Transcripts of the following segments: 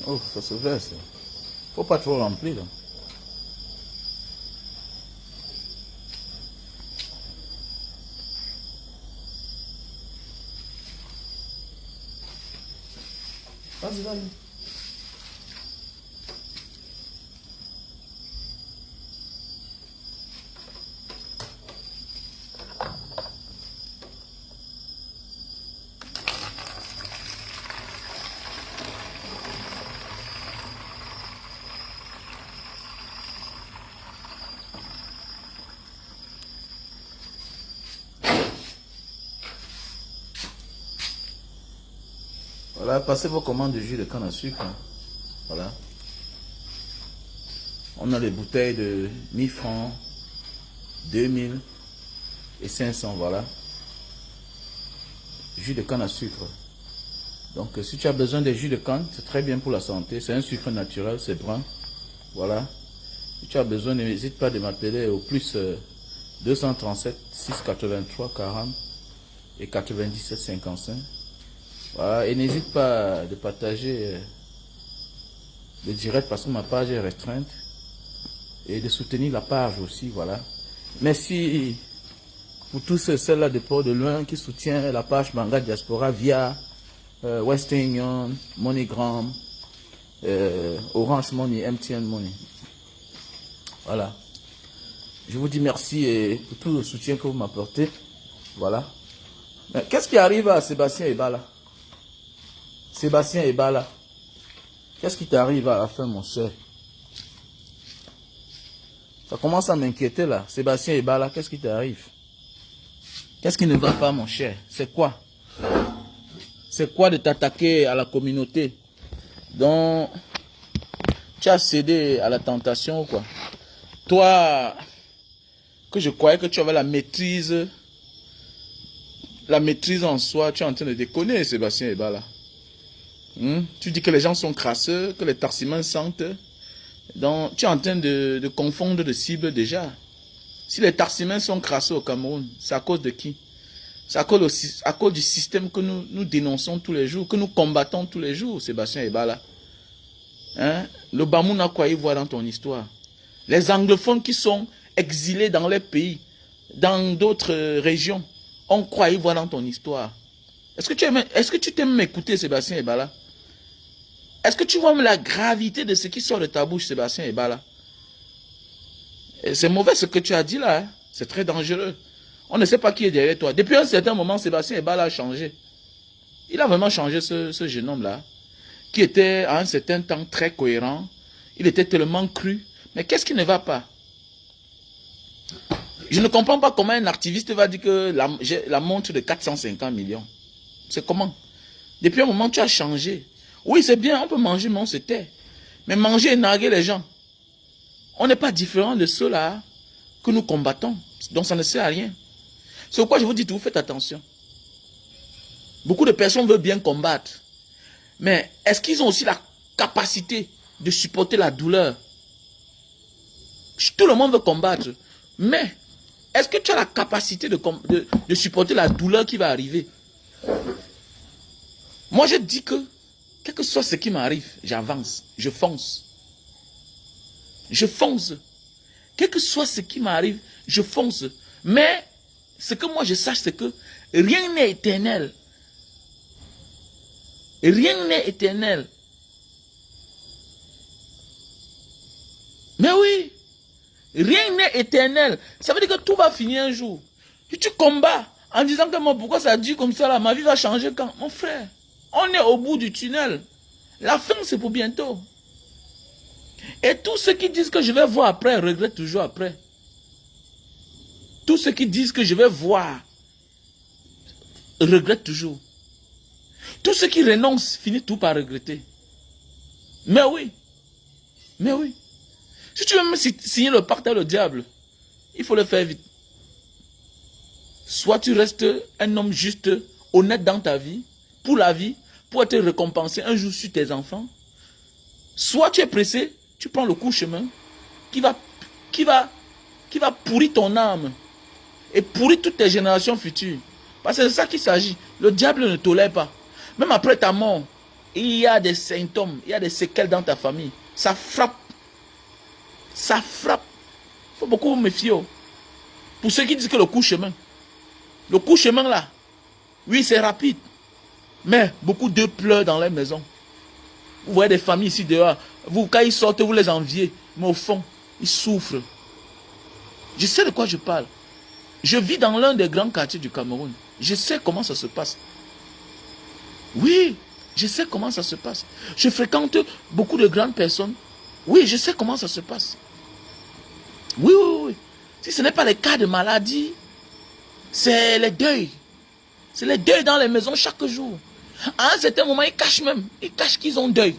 Oh, ça se verse. Faut pas trop remplir. Là. Vas-y, vas-y. Voilà, passez vos commandes de jus de canne à sucre. Hein. Voilà. On a les bouteilles de 1000 francs, 2000 et 500, voilà. Jus de canne à sucre. Donc, si tu as besoin de jus de canne, c'est très bien pour la santé. C'est un sucre naturel, c'est brun. Voilà. Si tu as besoin, n'hésite pas de m'appeler au plus 237 683 40 et 97 55. Voilà. Et n'hésite pas de partager le direct parce que ma page est restreinte. Et de soutenir la page aussi, voilà. Merci pour tous ceux-là de Port de Loin qui soutiennent la page Manga Diaspora via Western Union, MoneyGram, Orange Money, MTN Money. Voilà. Je vous dis merci et pour tout le soutien que vous m'apportez. Voilà. Qu'est-ce qui arrive à Sébastien Ebala? Sébastien Ebala. Qu'est-ce qui t'arrive à la fin, mon cher? Ça commence à m'inquiéter là. Sébastien Ebala, qu'est-ce qui t'arrive? Qu'est-ce qui ne va pas, mon cher? C'est quoi? C'est quoi de t'attaquer à la communauté dont tu as cédé à la tentation ou quoi? Toi, que je croyais que tu avais la maîtrise en soi, tu es en train de déconner, Sébastien Ebala. Tu dis que les gens sont crasseux, que les tarsimins sentent. Donc, tu es en train de confondre de cibles déjà. Si les tarsimins sont crasseux au Cameroun, c'est à cause de qui? C'est à cause du système que nous dénonçons tous les jours, que nous combattons tous les jours, Sébastien Ebala. Hein? Le Bamouna, quoi y voit dans ton histoire? Les anglophones qui sont exilés dans les pays, dans d'autres régions, on croit y voir dans ton histoire. Est-ce que tu t'aimes m'écouter, Sébastien Ebala? Est-ce que tu vois la gravité de ce qui sort de ta bouche, Sébastien Ebala? C'est mauvais ce que tu as dit là. Hein? C'est très dangereux. On ne sait pas qui est derrière toi. Depuis un certain moment, Sébastien Ebala a changé. Il a vraiment changé ce jeune homme-là, qui était à un certain temps très cohérent. Il était tellement cru. Mais qu'est-ce qui ne va pas? Je ne comprends pas comment un activiste va dire que la montre de 450 millions. C'est comment? Depuis un moment, tu as changé. Oui, c'est bien, on peut manger, mais on se tait. Mais manger et narguer les gens, on n'est pas différent de ceux-là que nous combattons. Donc ça ne sert à rien. C'est pourquoi je vous dis tout, faites attention. Beaucoup de personnes veulent bien combattre. Mais est-ce qu'ils ont aussi la capacité de supporter la douleur? Tout le monde veut combattre. Mais est-ce que tu as la capacité de supporter la douleur qui va arriver? Moi, je dis que, quel que soit ce qui m'arrive, j'avance, je fonce. Je fonce. Quel que soit ce qui m'arrive, je fonce. Mais, ce que moi je sache, c'est que rien n'est éternel. Rien n'est éternel. Mais oui, rien n'est éternel. Ça veut dire que tout va finir un jour. Si tu combats en disant que moi, pourquoi ça dure comme ça là, ma vie va changer quand? Mon frère, on est au bout du tunnel. La fin, c'est pour bientôt. Et tous ceux qui disent que je vais voir après, regrettent toujours après. Tous ceux qui disent que je vais voir, regrettent toujours. Tous ceux qui renoncent, finissent tout par regretter. Mais oui. Mais oui. Si tu veux me signer le pacte avec le diable, il faut le faire vite. Soit tu restes un homme juste, honnête dans ta vie, pour la vie, pour être récompensé un jour sur tes enfants. Soit tu es pressé, tu prends le court chemin qui va pourrir ton âme et pourrir toutes tes générations futures. Parce que c'est ça qu'il s'agit. Le diable ne tolère pas. Même après ta mort, il y a des symptômes, il y a des séquelles dans ta famille. Ça frappe. Ça frappe. Il faut beaucoup vous méfier. Pour ceux qui disent que le coup-chemin là, oui, c'est rapide. Mais beaucoup d'eux pleurent dans les maisons. Vous voyez des familles ici dehors. Vous, quand ils sortent, vous les enviez. Mais au fond, ils souffrent. Je sais de quoi je parle. Je vis dans l'un des grands quartiers du Cameroun. Je sais comment ça se passe. Oui, je sais comment ça se passe. Je fréquente beaucoup de grandes personnes. Oui, je sais comment ça se passe. Oui, oui, oui. Si ce n'est pas les cas de maladie, c'est les deuils. C'est les deuils dans les maisons chaque jour. À un certain moment, ils cachent même. Ils cachent qu'ils ont deuil.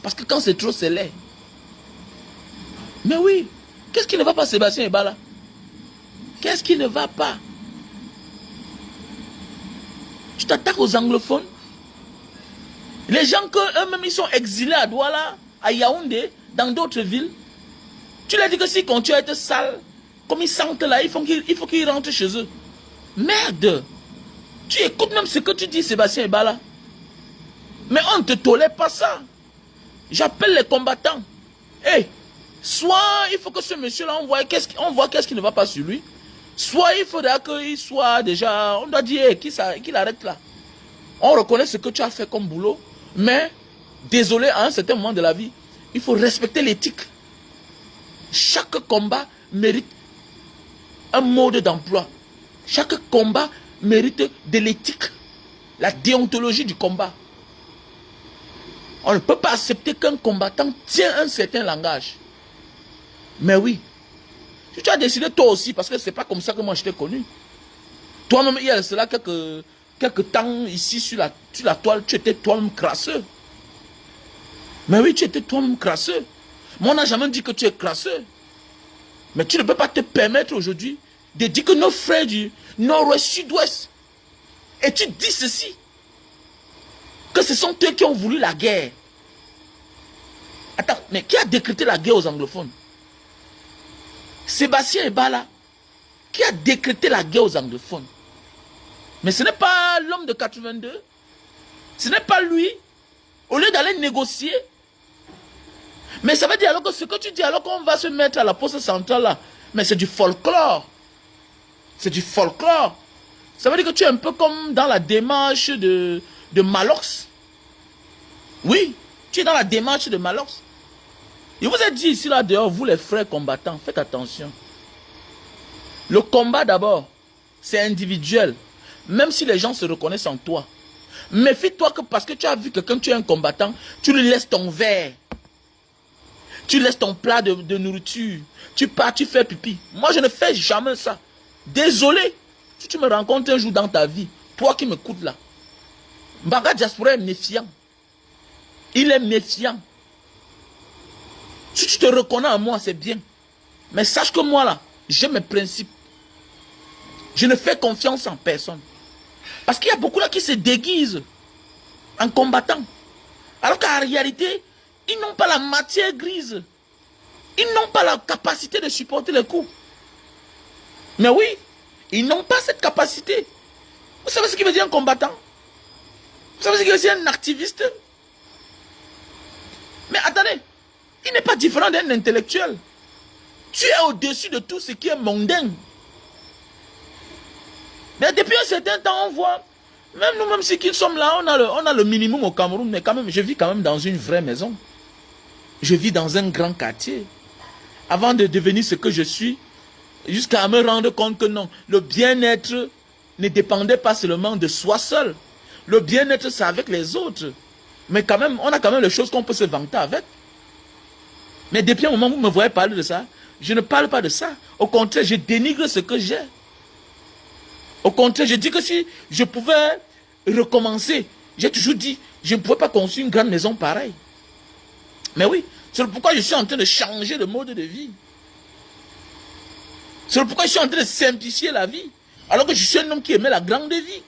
Parce que quand c'est trop, c'est laid. Mais oui, qu'est-ce qui ne va pas, Sébastien Ebala? Qu'est-ce qui ne va pas? Tu t'attaques aux anglophones. Les gens qu'eux-mêmes, ils sont exilés à Douala, à Yaoundé, dans d'autres villes. Tu leur dis que s'ils continuent à être sales, comme ils sentent là, il faut qu'ils rentrent chez eux. Merde! Tu écoutes même ce que tu dis, Sébastien Ebala. Mais on ne te tolère pas ça. J'appelle les combattants. Hey, soit il faut que ce monsieur-là, on voit qu'est-ce qui ne va pas sur lui. Soit il faudra qu'il soit déjà, on doit dire hey, qu'il arrête là. On reconnaît ce que tu as fait comme boulot. Mais, désolé, à un certain moment de la vie, il faut respecter l'éthique. Chaque combat mérite un mode d'emploi. Chaque combat mérite de l'éthique. La déontologie du combat. On ne peut pas accepter qu'un combattant tient un certain langage. Mais oui. Si tu as décidé toi aussi, parce que c'est pas comme ça que moi je t'ai connu. Toi-même, il y a cela quelques temps ici sur la toile, tu étais toi-même crasseux. Mais oui, tu étais toi-même crasseux. Moi, on n'a jamais dit que tu es crasseux. Mais tu ne peux pas te permettre aujourd'hui de dire que nos frères du nord-ouest, sud-ouest, et tu dis ceci, que ce sont eux qui ont voulu la guerre. Attends, mais qui a décrété la guerre aux anglophones? Sébastien Ebala, qui a décrété la guerre aux anglophones. Mais ce n'est pas l'homme de 82. Ce n'est pas lui. Au lieu d'aller négocier. Mais ça veut dire alors que ce que tu dis, alors qu'on va se mettre à la poste centrale là, mais c'est du folklore. C'est du folklore. Ça veut dire que tu es un peu comme dans la démarche de Malox. Oui, tu es dans la démarche de Malox. Il vous a dit ici là dehors, vous les frères combattants, faites attention. Le combat d'abord, c'est individuel. Même si les gens se reconnaissent en toi. Méfie-toi que parce que tu as vu que quand tu es un combattant, tu lui laisses ton verre. Tu laisses ton plat de nourriture. Tu pars, tu fais pipi. Moi, je ne fais jamais ça. Désolé. Si tu me rencontres un jour dans ta vie, toi qui m'écoutes là, Mbaga Diaspora est méfiant. Il est méfiant. Si tu te reconnais en moi, c'est bien. Mais sache que moi là, j'ai mes principes. Je ne fais confiance en personne. Parce qu'il y a beaucoup là qui se déguisent en combattant. Alors qu'en réalité, ils n'ont pas la matière grise. Ils n'ont pas la capacité de supporter les coups. Mais oui, ils n'ont pas cette capacité. Vous savez ce qui veut dire un combattant? Vous savez ce qui veut dire un activiste? Mais attendez, il n'est pas différent d'un intellectuel. Tu es au-dessus de tout ce qui est mondain. Mais depuis un certain temps, on voit, même nous-mêmes, si qui sommes là, on a le minimum au Cameroun, mais quand même, je vis quand même dans une vraie maison. Je vis dans un grand quartier. Avant de devenir ce que je suis, jusqu'à me rendre compte que non, le bien-être ne dépendait pas seulement de soi seul. Le bien-être, c'est avec les autres. Mais quand même, on a quand même les choses qu'on peut se vanter avec. Mais depuis un moment où vous me voyez parler de ça, je ne parle pas de ça. Au contraire, je dénigre ce que j'ai. Au contraire, je dis que si je pouvais recommencer, j'ai toujours dit, je ne pouvais pas construire une grande maison pareille. Mais oui, c'est pourquoi je suis en train de changer de mode de vie. C'est pourquoi je suis en train de simplifier la vie. Alors que je suis un homme qui aimait la grande vie.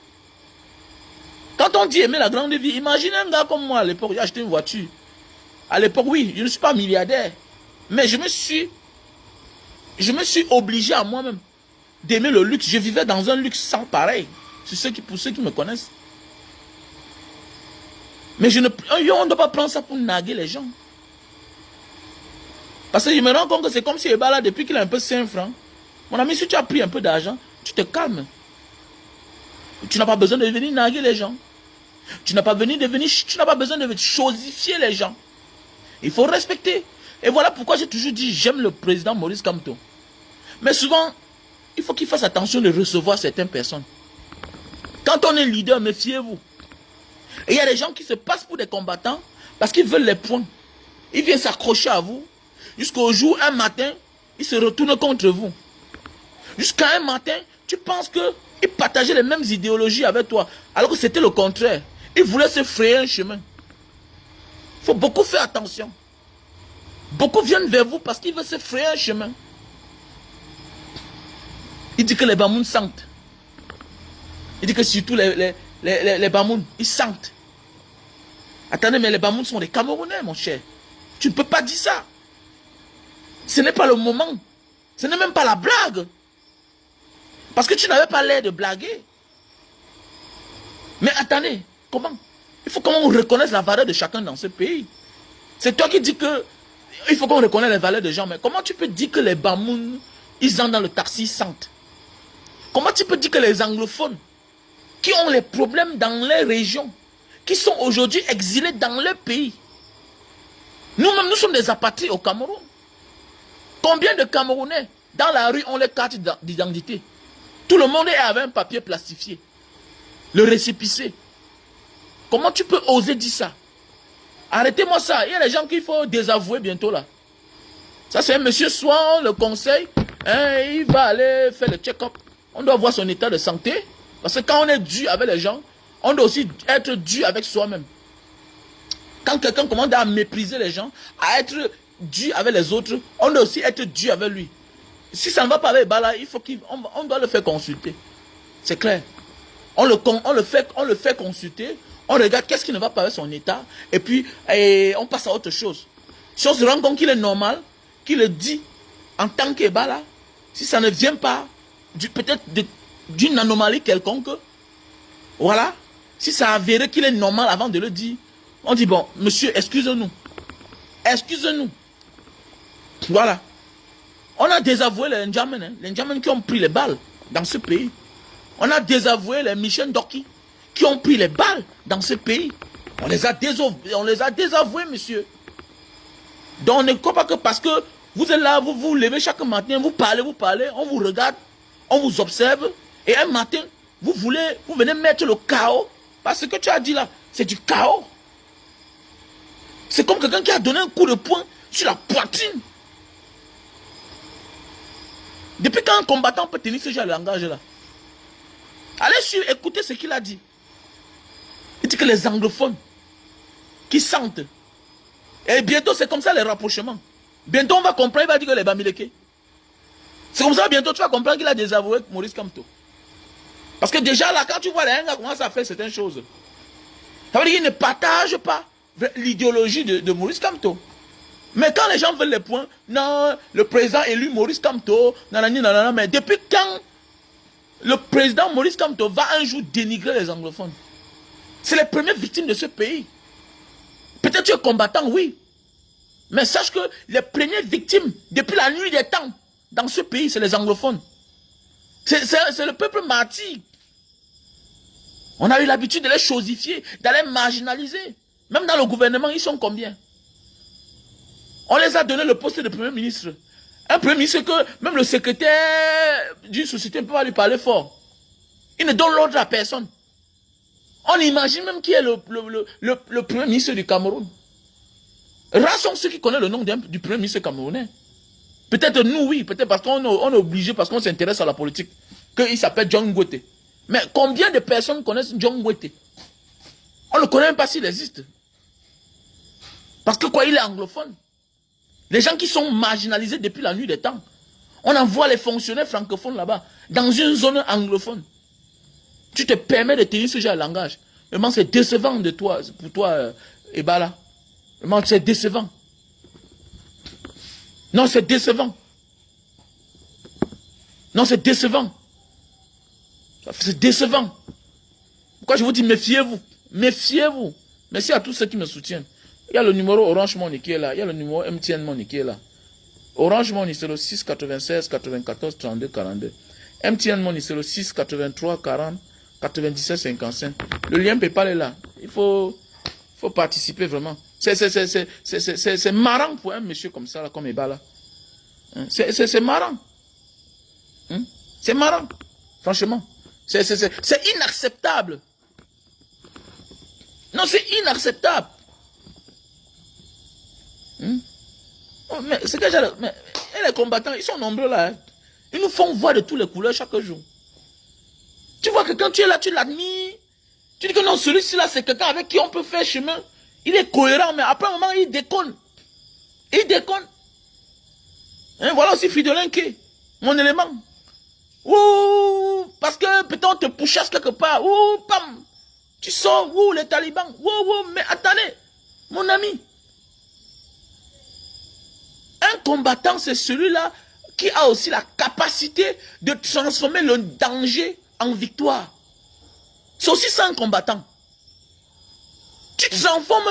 Quand on dit aimer la grande vie, imaginez un gars comme moi à l'époque, j'ai acheté une voiture. À l'époque, oui, je ne suis pas milliardaire. Mais je me suis obligé à moi-même d'aimer le luxe. Je vivais dans un luxe sans pareil. Pour ceux qui me connaissent. Mais on ne doit pas prendre ça pour naguer les gens. Parce que je me rends compte que c'est comme si Ebala, depuis qu'il a un peu 5 francs, mon ami, si tu as pris un peu d'argent, tu te calmes. Tu n'as pas besoin de venir naguer les gens. Tu n'as pas besoin de chosifier les gens. Il faut respecter. Et voilà pourquoi j'ai toujours dit, j'aime le président Maurice Kamto. Mais souvent, il faut qu'il fasse attention de recevoir certaines personnes. Quand on est leader, méfiez-vous. Et il y a des gens qui se passent pour des combattants parce qu'ils veulent les points. Ils viennent s'accrocher à vous. Jusqu'au jour, un matin, ils se retournent contre vous. Jusqu'à un matin, tu penses qu'ils partageaient les mêmes idéologies avec toi. Alors que c'était le contraire. Ils voulaient se frayer un chemin. Il faut beaucoup faire attention. Beaucoup viennent vers vous parce qu'ils veulent se frayer un chemin. Il dit que les Bamouns sentent. Il dit que surtout les Bamouns, ils sentent. Attendez, mais les Bamouns sont des Camerounais, mon cher. Tu ne peux pas dire ça. Ce n'est pas le moment. Ce n'est même pas la blague. Parce que tu n'avais pas l'air de blaguer. Mais attendez, comment? Il faut qu'on reconnaisse la valeur de chacun dans ce pays. C'est toi qui dis que il faut qu'on reconnaisse les valeurs des gens. Mais comment tu peux dire que les Bamouns, ils entrent dans le taxi, ils sentent? Comment tu peux dire que les anglophones, qui ont les problèmes dans les régions, qui sont aujourd'hui exilés dans leur pays, nous-mêmes, nous sommes des apatrides au Cameroun. Combien de Camerounais, dans la rue, ont les cartes d'identité? Tout le monde est avec un papier plastifié. Le récépissé. Comment tu peux oser dire ça? Arrêtez-moi ça. Il y a des gens qu'il faut désavouer bientôt là. Ça c'est un monsieur, soit on le conseille, hein, il va aller faire le check-up. On doit voir son état de santé. Parce que quand on est dur avec les gens, on doit aussi être dur avec soi-même. Quand quelqu'un commence à mépriser les gens, à être dur avec les autres, on doit aussi être dur avec lui. Si ça ne va pas avec Bala, il faut on doit le faire consulter. C'est clair. On le fait consulter. On regarde qu'est-ce qui ne va pas avec son état. Et puis, on passe à autre chose. Si on se rend compte qu'il est normal, qu'il le dit en tant qu'Ebala, si ça ne vient pas peut-être d'une anomalie quelconque, voilà. Si ça a avéré qu'il est normal avant de le dire, on dit, bon, monsieur, excusez-nous. Excusez-nous. Voilà. On a désavoué les Ndjamens, hein, les Ndjamens qui ont pris les balles dans ce pays. On a désavoué les Michel Doki qui ont pris les balles dans ce pays. On les a désavoués, monsieur. Donc on ne croit pas que parce que vous êtes là, vous vous levez chaque matin, vous parlez, on vous regarde, on vous observe, et un matin, vous venez mettre le chaos. Parce que ce que tu as dit là, c'est du chaos. C'est comme quelqu'un qui a donné un coup de poing sur la poitrine. Depuis quand un combattant peut tenir ce genre de langage là? Allez écoutez ce qu'il a dit. Il dit que les anglophones qui sentent. Et bientôt c'est comme ça les rapprochements. Bientôt on va comprendre, il va dire que les Bamileke. C'est comme ça bientôt tu vas comprendre qu'il a désavoué Maurice Kamto. Parce que déjà là quand tu vois les Henga commencent à faire certaines choses, ça veut dire qu'ils ne partagent pas l'idéologie de Maurice Kamto. Mais quand les gens veulent les points, non, le président élu Maurice Kamto, nanani, nanana, mais depuis quand le président Maurice Kamto va un jour dénigrer les anglophones? C'est les premières victimes de ce pays. Peut-être tu es combattant, oui. Mais sache que les premières victimes, depuis la nuit des temps, dans ce pays, c'est les anglophones. C'est le peuple martyr. On a eu l'habitude de les chosifier, d'aller marginaliser. Même dans le gouvernement, ils sont combien? On les a donné le poste de premier ministre. Un premier ministre que même le secrétaire d'une société ne peut pas lui parler fort. Il ne donne l'ordre à personne. On imagine même qui est le premier ministre du Cameroun. Rares sont ceux qui connaissent le nom du premier ministre camerounais. Peut-être nous, oui. Peut-être parce qu'on est obligé, parce qu'on s'intéresse à la politique, qu'il s'appelle John Ngwete. Mais combien de personnes connaissent John Ngwete? On ne connaît même pas s'il existe. Parce que quoi, il est anglophone. Les gens qui sont marginalisés depuis la nuit des temps. On envoie les fonctionnaires francophones là-bas, dans une zone anglophone. Tu te permets de tenir ce genre de langage. Vraiment, c'est décevant de toi, pour toi, Ebala. Vraiment, c'est décevant. Non, c'est décevant. Non, c'est décevant. C'est décevant. Pourquoi je vous dis méfiez-vous? Méfiez-vous. Merci à tous ceux qui me soutiennent. Il y a le numéro Orange Money qui est là. Il y a le numéro MTN Money qui est là. Orange Money, c'est le 6 96 94 32 42. MTN Money, c'est le 6 83 40 97 55. Le lien PayPal est là. Il faut participer vraiment. C'est marrant pour un monsieur comme ça, là, comme Ebala. Hein? C'est marrant. Hein? C'est marrant. Franchement. C'est inacceptable. Non, c'est inacceptable. Hein? Oh, mais c'est que les combattants, ils sont nombreux là. Hein? Ils nous font voir de toutes les couleurs chaque jour. Tu vois que quand tu es là, tu l'admires. Tu dis que non, celui-ci là, c'est quelqu'un avec qui on peut faire chemin. Il est cohérent, mais après un moment, il déconne. Il déconne. Hein, voilà aussi Fridolin qui est mon élément. Ouh, parce que peut-être on te pouchasse quelque part. Ouh, pam. Tu sors, ouh, les talibans. Ouh, mais attendez, mon ami. Un combattant, c'est celui-là qui a aussi la capacité de transformer le danger en victoire. C'est aussi ça un combattant. Tu transformes,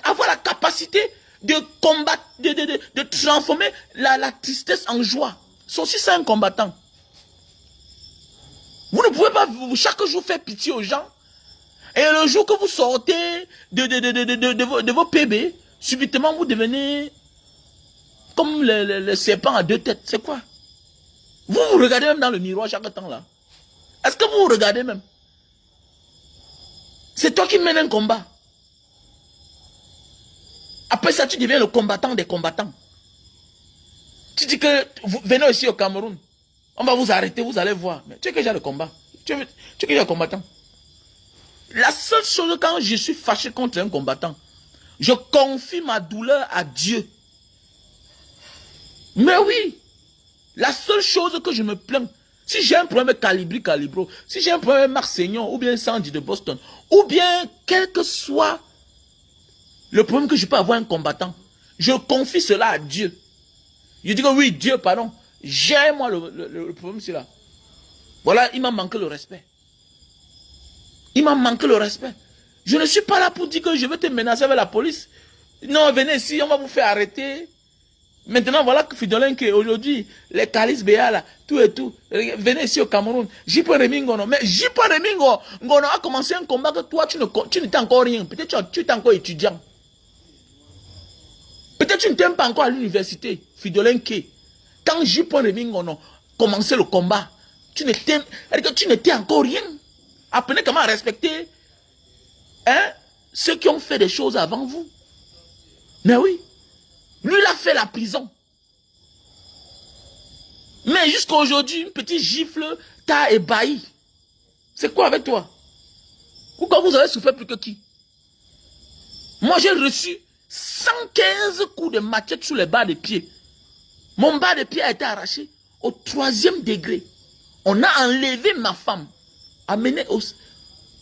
avoir la capacité de combattre, de transformer la tristesse en joie. C'est aussi ça un combattant. Vous ne pouvez pas chaque jour faire pitié aux gens. Et le jour que vous sortez de vos PB, subitement vous devenez comme le serpent à deux têtes. C'est quoi? Vous vous regardez même dans le miroir chaque temps là. Est-ce que vous vous regardez même? C'est toi qui mènes un combat. Après ça, tu deviens le combattant des combattants. Tu dis que vous venez ici au Cameroun. On va vous arrêter, vous allez voir. Mais tu es déjà le combat. Tu es déjà le combattant. La seule chose quand je suis fâché contre un combattant, je confie ma douleur à Dieu. Mais oui, la seule chose que je me plains, si j'ai un problème Calibro, si j'ai un problème Marseillon, ou bien Sandy de Boston, ou bien quel que soit le problème que je peux avoir un combattant, je confie cela à Dieu. Je dis que oui, Dieu, pardon, gère-moi le problème, c'est là. Voilà, il m'a manqué le respect. Il m'a manqué le respect. Je ne suis pas là pour dire que je vais te menacer avec la police. Non, venez ici, on va vous faire arrêter. Maintenant, voilà que Fridolin, aujourd'hui, les Calices Béa, là, tout et tout, venez ici au Cameroun. J.P. Rémi Ngono. Mais J.P. Rémi Ngono a commencé un combat que toi, tu n'étais encore rien. Peut-être tu étais encore étudiant. Peut-être tu n'étais pas encore à l'université. Fridolin K. Quand J.P. Rémi Ngono commençait le combat, tu n'étais encore rien. Apprenez comment respecter ceux qui ont fait des choses avant vous. Mais oui. Lui, il a fait la prison. Mais jusqu'à aujourd'hui, une petite gifle t'a ébahi. C'est quoi avec toi? Pourquoi vous avez souffert plus que qui? Moi, j'ai reçu 115 coups de machette sous les bas de pied. Mon bas de pied a été arraché au 3e degré. On a enlevé ma femme, amené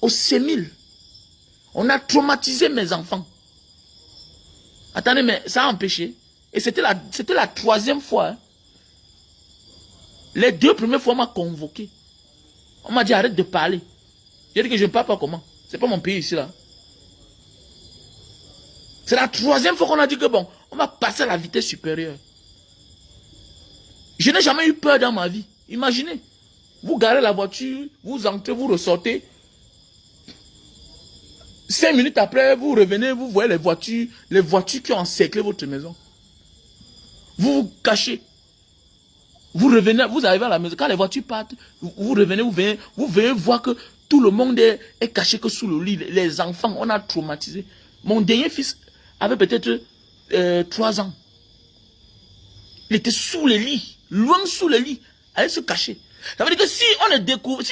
au sémile. On a traumatisé mes enfants. Attendez, mais ça a empêché. Et c'était la 3e fois. Hein. Les 2 premières fois, on m'a convoqué. On m'a dit arrête de parler. J'ai dit que je ne parle pas comment. C'est pas mon pays ici là. C'est la 3e fois qu'on a dit que bon, on va passer à la vitesse supérieure. Je n'ai jamais eu peur dans ma vie. Imaginez. Vous garez la voiture, vous entrez, vous ressortez. 5 minutes après, vous revenez, vous voyez les voitures qui ont encerclé votre maison. Vous vous cachez. Vous revenez, vous arrivez à la maison. Quand les voitures partent, vous revenez, vous venez voir que tout le monde est caché que sous le lit. Les enfants, on a traumatisé. Mon dernier fils avait peut-être 3 ans. Il était sous le lit, loin sous le lit, allait se cacher. Ça veut dire que si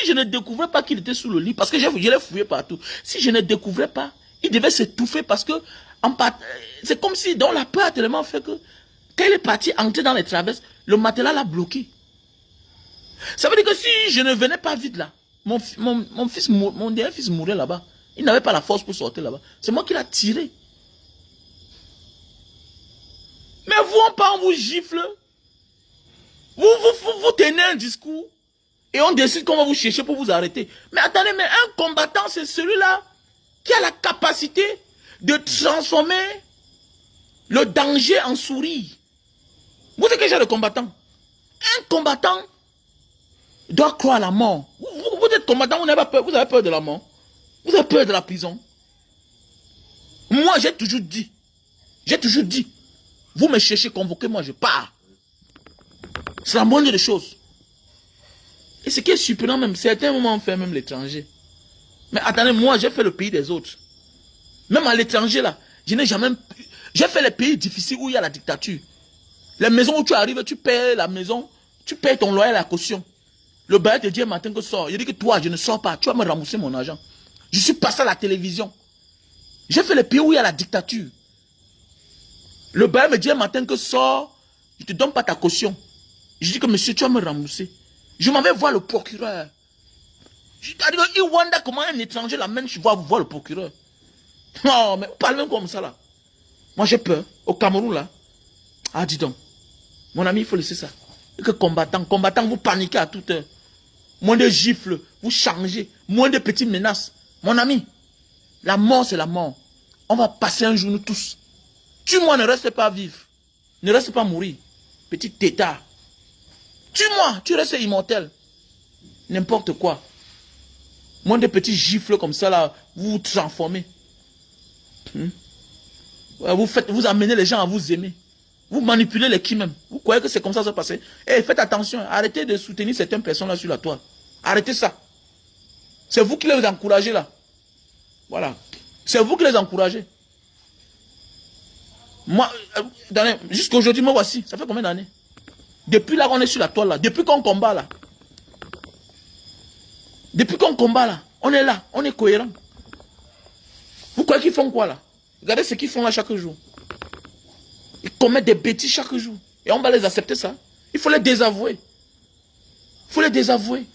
je ne découvrais pas qu'il était sous le lit, parce que je l'ai fouillé partout, si je ne découvrais pas, il devait s'étouffer parce que c'est comme si dans la peur a tellement fait que quand il est parti entrer dans les traverses, le matelas l'a bloqué. Ça veut dire que si je ne venais pas vite là, mon dernier fils mourait là-bas. Il n'avait pas la force pour sortir là-bas. C'est moi qui l'ai tiré. Mais vous, on vous gifle. Vous tenez un discours et on décide qu'on va vous chercher pour vous arrêter. Mais attendez, mais un combattant, c'est celui-là qui a la capacité de transformer le danger en sourire. Vous êtes quel genre de combattant? Un combattant doit croire à la mort. Vous êtes combattant, vous n'avez pas peur, vous avez peur de la mort. Vous avez peur de la prison. Moi, j'ai toujours dit, vous me cherchez, convoquez-moi, je pars. C'est la moindre des choses. Et ce qui est surprenant même, certains moments on fait même l'étranger. Mais attendez, moi, j'ai fait le pays des autres. Même à l'étranger, là, je n'ai jamais... J'ai fait les pays difficiles où il y a la dictature. Les maisons où tu arrives, tu payes la maison, tu payes ton loyer, la caution. Le bailleur te dit un matin que sors. Il dit que toi, je ne sors pas. Tu vas me rembourser mon argent. Je suis passé à la télévision. J'ai fait les pays où il y a la dictature. Le bailleur me dit un matin que sors, je ne te donne pas ta caution. Je dis que monsieur, tu vas me rembourser. Je m'en vais voir le procureur. Je dis, il wonder comment un étranger l'amène, je vais voir le procureur. Non, mais parle même comme ça là. Moi j'ai peur. Au Cameroun là. Ah, dis donc. Mon ami, il faut laisser ça. Et que combattant, vous paniquez à toute heure. Moins de gifles, vous changez. Moins de petites menaces. Mon ami, la mort c'est la mort. On va passer un jour nous tous. Tue-moi, ne reste pas vivre. Ne reste pas mourir. Petit tétard. Tue-moi, tu restes immortel. N'importe quoi. Moins de petits gifles comme ça là, vous vous transformez. Vous amenez les gens à vous aimer. Vous manipulez les qui même. Vous croyez que c'est comme ça que ça se passe. Eh, faites attention. Arrêtez de soutenir certaines personnes là sur la toile. Arrêtez ça. C'est vous qui les encouragez là. Voilà. C'est vous qui les encouragez. Moi, jusqu'à aujourd'hui, moi voici. Ça fait combien d'années? Depuis là qu'on est sur la toile là. Depuis qu'on combat là. Depuis qu'on combat là. On est là. On est cohérent. Vous croyez qu'ils font quoi là? Regardez ce qu'ils font là chaque jour. Ils commettent des bêtises chaque jour. Et on va les accepter ça. Il faut les désavouer. Il faut les désavouer.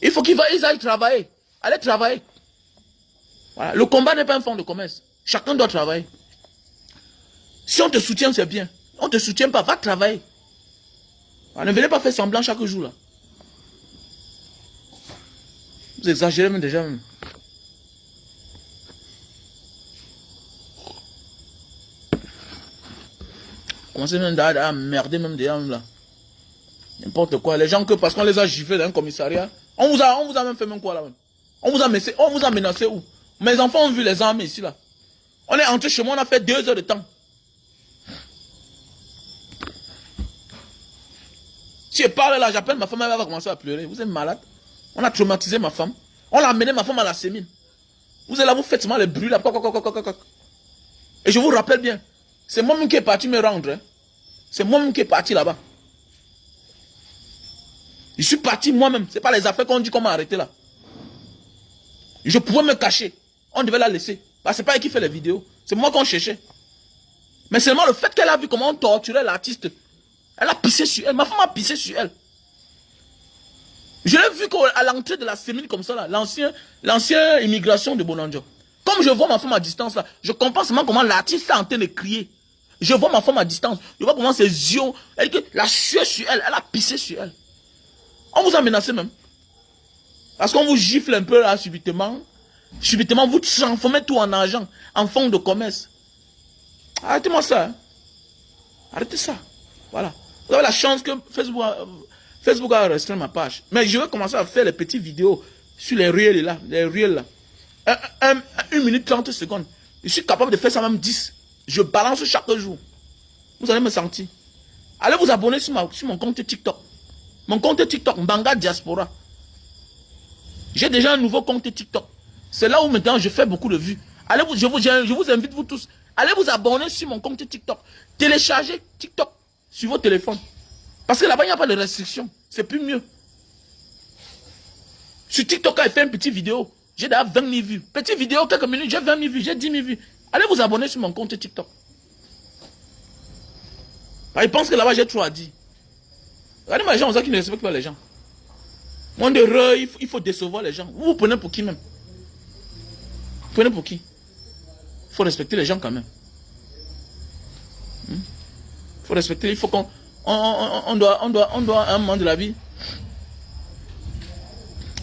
Il faut qu'ils aillent travailler. Allez travailler. Voilà. Le combat n'est pas un fonds de commerce. Chacun doit travailler. Si on te soutient, c'est bien. On ne te soutient pas, va travailler. Voilà. Ne venez pas faire semblant chaque jour là. Vous exagérez même déjà. Même. Commencez même à merder même déjà même là. N'importe quoi. Les gens que parce qu'on les a giflés dans un commissariat, on vous a même fait même quoi là même. On vous a menacé où? Mes enfants ont vu les armes ici là. On est entré chez moi, on a fait 2 heures de temps. Si je parle là, j'appelle ma femme, elle va commencer à pleurer. Vous êtes malade? On a traumatisé ma femme. On a amené ma femme à la sémine. Vous êtes là, vous faites seulement les bruits là. Et je vous rappelle bien, c'est moi-même qui est parti me rendre. Hein. C'est moi-même qui est parti là-bas. Je suis parti moi-même. Ce n'est pas les affaires qu'on dit qu'on m'a arrêté là. Je pouvais me cacher. On devait la laisser. Parce que ce n'est pas elle qui fait les vidéos. C'est moi qu'on cherchait. Mais seulement le fait qu'elle a vu comment on torturait l'artiste. Elle a pissé sur elle. Ma femme a pissé sur elle. Je l'ai vu à l'entrée de la sémine comme ça, l'ancienne immigration de Bonanjo. Comme je vois ma femme à distance, là, je comprends seulement comment l'artiste est en train de crier. Je vois ma femme à distance. Je vois comment ses yeux, elle dit que la sueur sur elle, elle a pissé sur elle. On vous a menacé même. Parce qu'on vous gifle un peu là, subitement. Subitement, vous transformez tout en argent, en fonds de commerce. Arrêtez-moi ça. Hein. Arrêtez ça. Voilà. Vous avez la chance que Facebook a restreint ma page. Mais je vais commencer à faire les petites vidéos sur les réels là. Les réels là. 1 minute 30 secondes. Je suis capable de faire ça même 10. Je balance chaque jour. Vous allez me sentir. Allez vous abonner sur mon compte TikTok. Mon compte TikTok, Mbanga Diaspora. J'ai déjà un nouveau compte TikTok. C'est là où maintenant je fais beaucoup de vues. Allez je vous invite vous tous. Allez vous abonner sur mon compte TikTok. Téléchargez TikTok sur vos téléphones. Parce que là-bas, il n'y a pas de restriction. C'est plus mieux. Sur TikTok, il fait une petite vidéo. J'ai déjà 20 000 vues. Petite vidéo, quelques minutes, j'ai 20 000 vues, j'ai 10 000 vues. Allez vous abonner sur mon compte TikTok. Ils pensent que là-bas, j'ai trop à dire. Regardez-moi les gens, on sait qu'ils ne respectent pas les gens. Moins de reuil, il faut décevoir les gens. Vous vous prenez pour qui même? Vous prenez pour qui? Il faut respecter les gens quand même. Il faut respecter, il faut qu'on... On doit, à un moment de la vie,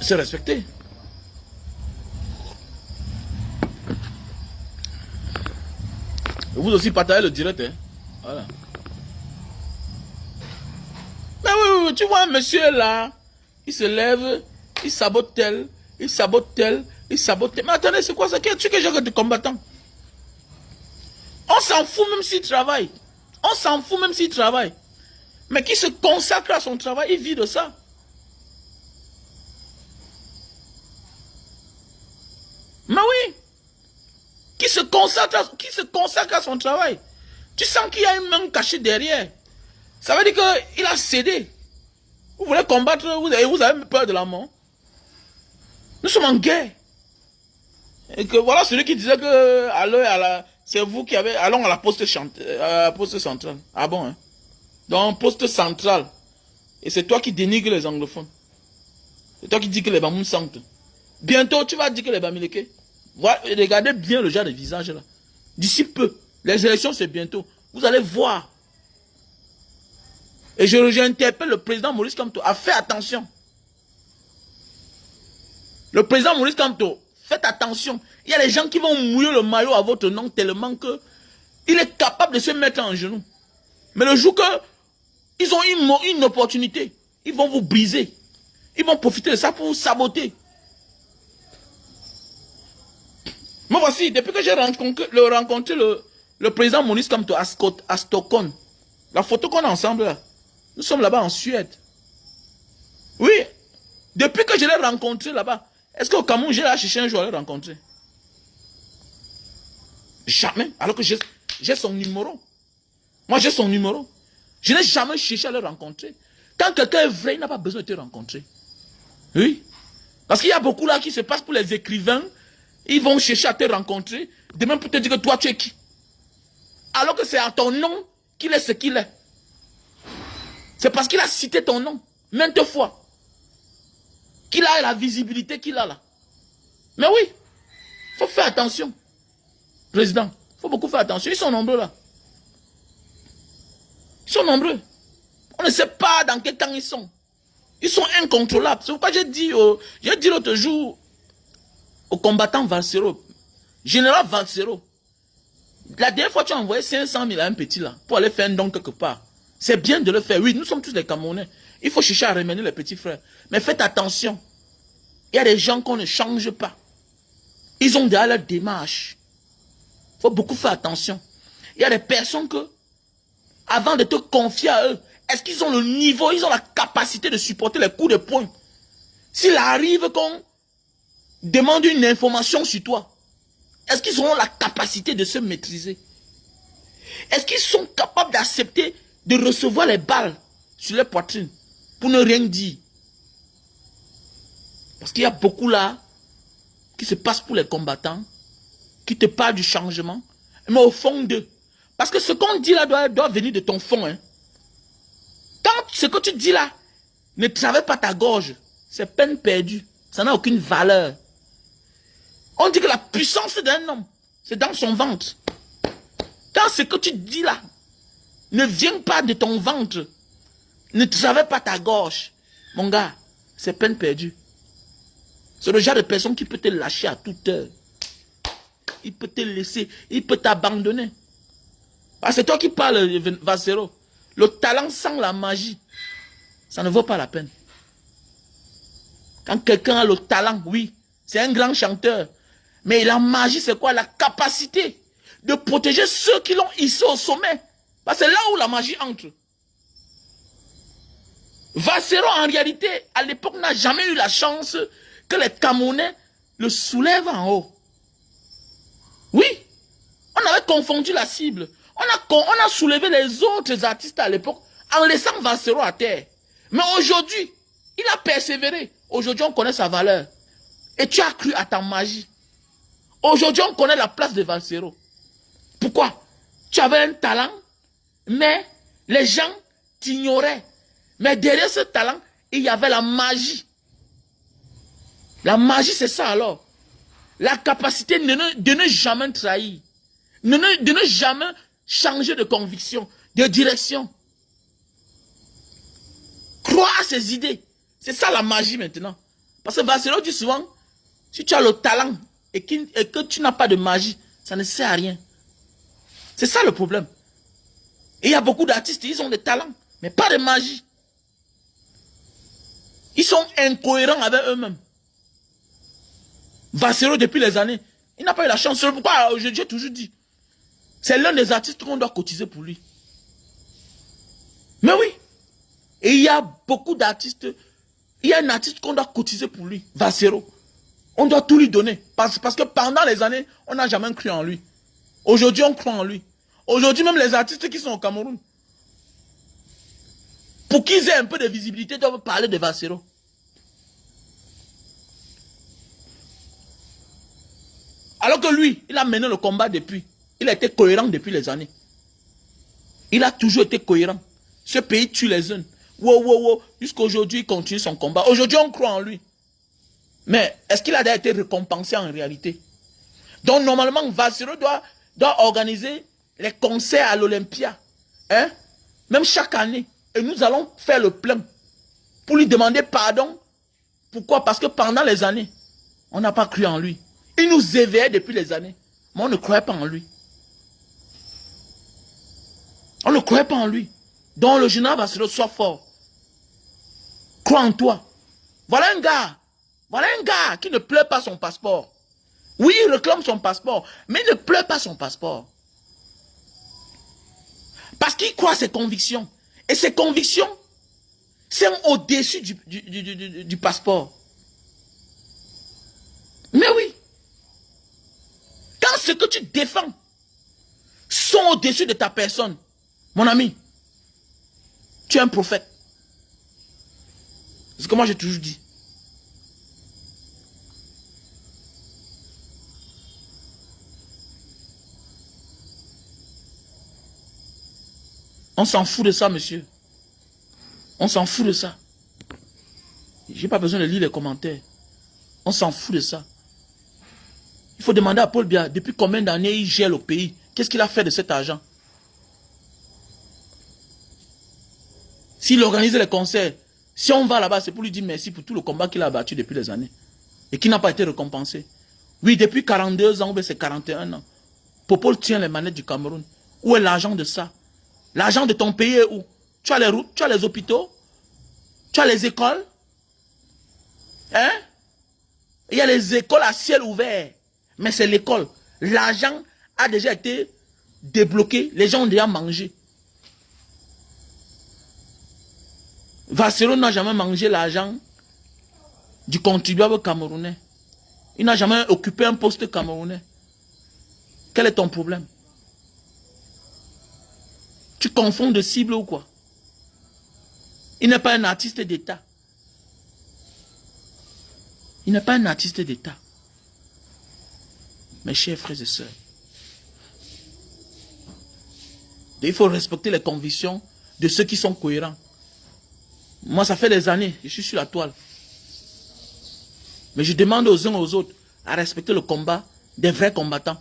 se respecter. Vous aussi partagez le direct. Hein? Voilà. Mais oui, tu vois un monsieur là, il se lève, il sabote tel, il sabote tel, il sabote tel. Mais attendez, c'est quoi ça? Quel truc que j'ai de combattant? On s'en fout même s'il travaille. On s'en fout même s'il travaille. Mais qui se consacre à son travail, il vit de ça. Mais oui. Qui se consacre à son travail. Tu sens qu'il y a une main cachée derrière. Ça veut dire qu'il a cédé. Vous voulez combattre, vous avez peur de la mort. Nous sommes en guerre. Et que voilà celui qui disait que c'est vous qui avez... Allons à la poste centrale. Ah bon, hein? Donc, poste central. Et c'est toi qui dénigres les anglophones. C'est toi qui dis que les Bamouns sentent. Bientôt, tu vas dire que les Bamileke. Voilà, regardez bien le genre de visage là. D'ici peu. Les élections, c'est bientôt. Vous allez voir. Et j'interpelle le président Maurice Kamto à faire attention. Le président Maurice Kamto, faites attention. Il y a des gens qui vont mouiller le maillot à votre nom tellement que il est capable de se mettre en genoux. Mais le jour que ils ont une opportunité, ils vont vous briser. Ils vont profiter de ça pour vous saboter. Mais voici, depuis que j'ai rencontré le président Maurice Kamto à Stockholm, la photo qu'on a ensemble là, nous sommes là-bas en Suède. Oui, depuis que je l'ai rencontré là-bas, est-ce qu'au Cameroun, j'ai cherché un jour à le rencontrer? Jamais, alors que j'ai son numéro. Moi, j'ai son numéro. Je n'ai jamais cherché à le rencontrer. Quand quelqu'un est vrai, il n'a pas besoin de te rencontrer. Oui. Parce qu'il y a beaucoup là qui se passent pour les écrivains. Ils vont chercher à te rencontrer. Demain pour te dire que toi, tu es qui? Alors que c'est à ton nom qu'il est ce qu'il est. C'est parce qu'il a cité ton nom. Maintes fois. Qu'il a la visibilité qu'il a là. Mais oui. Il faut faire attention. Président. Il faut beaucoup faire attention. Ils sont nombreux là. Ils sont nombreux. On ne sait pas dans quel temps ils sont. Ils sont incontrôlables. C'est pourquoi j'ai dit l'autre jour au combattant Valsero, général Valsero, la dernière fois tu as envoyé 500 000 à un petit là, pour aller faire un don quelque part. C'est bien de le faire. Oui, nous sommes tous des Camerounais. Il faut chercher à ramener les petits frères. Mais faites attention. Il y a des gens qu'on ne change pas. Ils ont déjà leur démarche. Il faut beaucoup faire attention. Il y a des personnes que, avant de te confier à eux, est-ce qu'ils ont le niveau, ils ont la capacité de supporter les coups de poing? S'il arrive qu'on demande une information sur toi, est-ce qu'ils auront la capacité de se maîtriser? Est-ce qu'ils sont capables d'accepter de recevoir les balles sur leur poitrine pour ne rien dire? Parce qu'il y a beaucoup là qui se passent pour les combattants, qui te parlent du changement, mais au fond d'eux. Parce que ce qu'on dit là doit venir de ton fond. Hein. Quand ce que tu dis là ne travaille pas ta gorge, c'est peine perdue. Ça n'a aucune valeur. On dit que la puissance d'un homme, c'est dans son ventre. Quand ce que tu dis là ne vient pas de ton ventre, ne travaille pas ta gorge, mon gars, c'est peine perdue. C'est le genre de personne qui peut te lâcher à toute heure. Il peut te laisser, il peut t'abandonner. Ah, c'est toi qui parles, Valsero. Le talent sans la magie, ça ne vaut pas la peine. Quand quelqu'un a le talent, oui, c'est un grand chanteur. Mais la magie, c'est quoi? La capacité de protéger ceux qui l'ont hissé au sommet. C'est là où la magie entre. Valsero, en réalité, à l'époque, n'a jamais eu la chance que les Camerounais le soulèvent en haut. Oui, on avait confondu la cible. On a soulevé les autres artistes à l'époque en laissant Valsero à terre. Mais aujourd'hui, il a persévéré. Aujourd'hui, on connaît sa valeur. Et tu as cru à ta magie. Aujourd'hui, on connaît la place de Valsero. Pourquoi? Tu avais un talent, mais les gens t'ignoraient. Mais derrière ce talent, il y avait la magie. La magie, c'est ça alors. La capacité de ne jamais trahir. De ne jamais changer de conviction, de direction. Croire à ses idées. C'est ça la magie maintenant. Parce que Valsero dit souvent, si tu as le talent et que tu n'as pas de magie, ça ne sert à rien. C'est ça le problème. Et il y a beaucoup d'artistes, ils ont des talents, mais pas de magie. Ils sont incohérents avec eux-mêmes. Vassero, depuis les années, il n'a pas eu la chance. Pourquoi j'ai toujours dit, c'est l'un des artistes qu'on doit cotiser pour lui. Mais oui. Et il y a beaucoup d'artistes. Il y a un artiste qu'on doit cotiser pour lui, Vassero. On doit tout lui donner. Parce que pendant les années, on n'a jamais cru en lui. Aujourd'hui, on croit en lui. Aujourd'hui, même les artistes qui sont au Cameroun, pour qu'ils aient un peu de visibilité, doivent parler de Vassero. Alors que lui, il a mené le combat depuis. Il a été cohérent depuis les années. Il a toujours été cohérent. Ce pays tue les jeunes. Wow. Jusqu'à aujourd'hui, il continue son combat. Aujourd'hui, on croit en lui. Mais est-ce qu'il a déjà été récompensé en réalité? Donc, normalement, Vassero doit organiser les concerts à l'Olympia. Hein? Même chaque année. Et nous allons faire le plein. Pour lui demander pardon. Pourquoi? Parce que pendant les années, on n'a pas cru en lui. Il nous éveillait depuis les années. Mais on ne croyait pas en lui. On ne croyait pas en lui. Donc le général Vassero, soit fort. Crois en toi. Voilà un gars qui ne pleure pas son passeport. Oui, il réclame son passeport, mais il ne pleure pas son passeport. Parce qu'il croit à ses convictions. Et ses convictions, c'est au-dessus du passeport. Mais oui. Quand ce que tu défends sont au-dessus de ta personne, mon ami, tu es un prophète. C'est ce que moi j'ai toujours dit. On s'en fout de ça, monsieur. On s'en fout de ça. J'ai pas besoin de lire les commentaires. On s'en fout de ça. Il faut demander à Paul Biya, depuis combien d'années il gère le pays? Qu'est-ce qu'il a fait de cet argent? S'il organise les concerts, si on va là-bas, c'est pour lui dire merci pour tout le combat qu'il a battu depuis des années. Et qui n'a pas été récompensé. Oui, depuis 42 ans, ou bien c'est 41 ans. Popol tient les manettes du Cameroun. Où est l'argent de ça? L'argent de ton pays est où? Tu as les routes, tu as les hôpitaux, tu as les écoles. Hein? Il y a les écoles à ciel ouvert. Mais c'est l'école. L'argent a déjà été débloqué. Les gens ont déjà mangé. Vassero n'a jamais mangé l'argent du contribuable camerounais. Il n'a jamais occupé un poste camerounais. Quel est ton problème? Tu confonds de cible ou quoi? Il n'est pas un artiste d'État. Il n'est pas un artiste d'État. Mes chers frères et sœurs, il faut respecter les convictions de ceux qui sont cohérents. Moi, ça fait des années, je suis sur la toile. Mais je demande aux uns aux autres à respecter le combat des vrais combattants.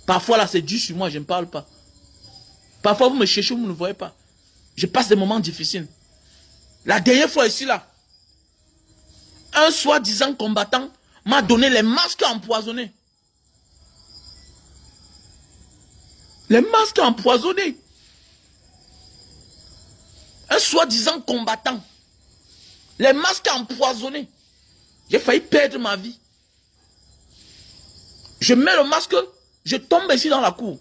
Parfois, là, c'est dur sur moi, je ne parle pas. Parfois, vous me cherchez, vous ne me voyez pas. Je passe des moments difficiles. La dernière fois ici, là, un soi-disant combattant m'a donné les masques empoisonnés. Les masques empoisonnés. Un soi-disant combattant. Les masques empoisonnés. J'ai failli perdre ma vie. Je mets le masque, je tombe ici dans la cour.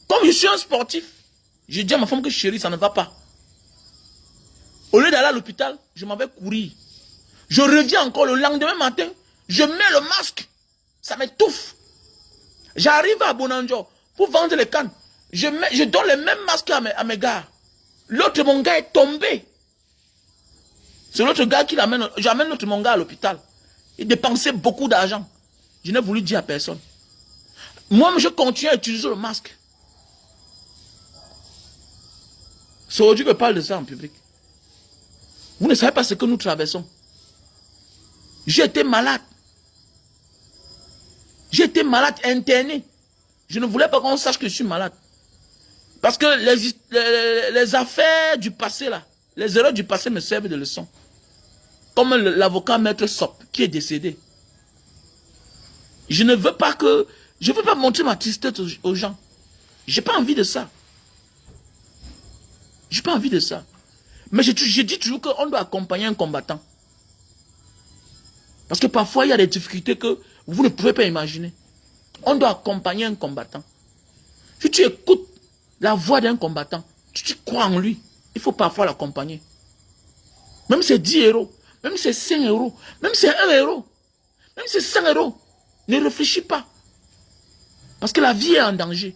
Comme je suis un sportif, je dis à ma femme que chérie, ça ne va pas. Au lieu d'aller à l'hôpital, je m'en vais courir. Je reviens encore le lendemain matin, je mets le masque. Ça m'étouffe. J'arrive à Bonanjo pour vendre les cannes. Je donne les mêmes masques à mes gars. L'autre mon gars est tombé. C'est l'autre gars qui l'amène. J'amène l'autre mon gars à l'hôpital. Il dépensait beaucoup d'argent. Je n'ai voulu dire à personne. Moi, je continue à utiliser le masque. C'est aujourd'hui que je parle de ça en public. Vous ne savez pas ce que nous traversons. J'ai été malade. J'ai été malade, interné. Je ne voulais pas qu'on sache que je suis malade. Parce que les affaires du passé, là, les erreurs du passé me servent de leçon. Comme l'avocat Maître Sop, qui est décédé. Je ne veux pas que Je ne veux pas montrer ma tristesse aux gens. Je n'ai pas envie de ça. Je n'ai pas envie de ça. Mais je dis toujours qu'on doit accompagner un combattant. Parce que parfois, il y a des difficultés que vous ne pouvez pas imaginer. On doit accompagner un combattant. Si tu écoutes la voix d'un combattant, tu crois en lui, il faut parfois l'accompagner. Même si c'est 10 euros, même si c'est 5 euros, même si c'est 1 euro, même si c'est 100 euros, ne réfléchis pas. Parce que la vie est en danger.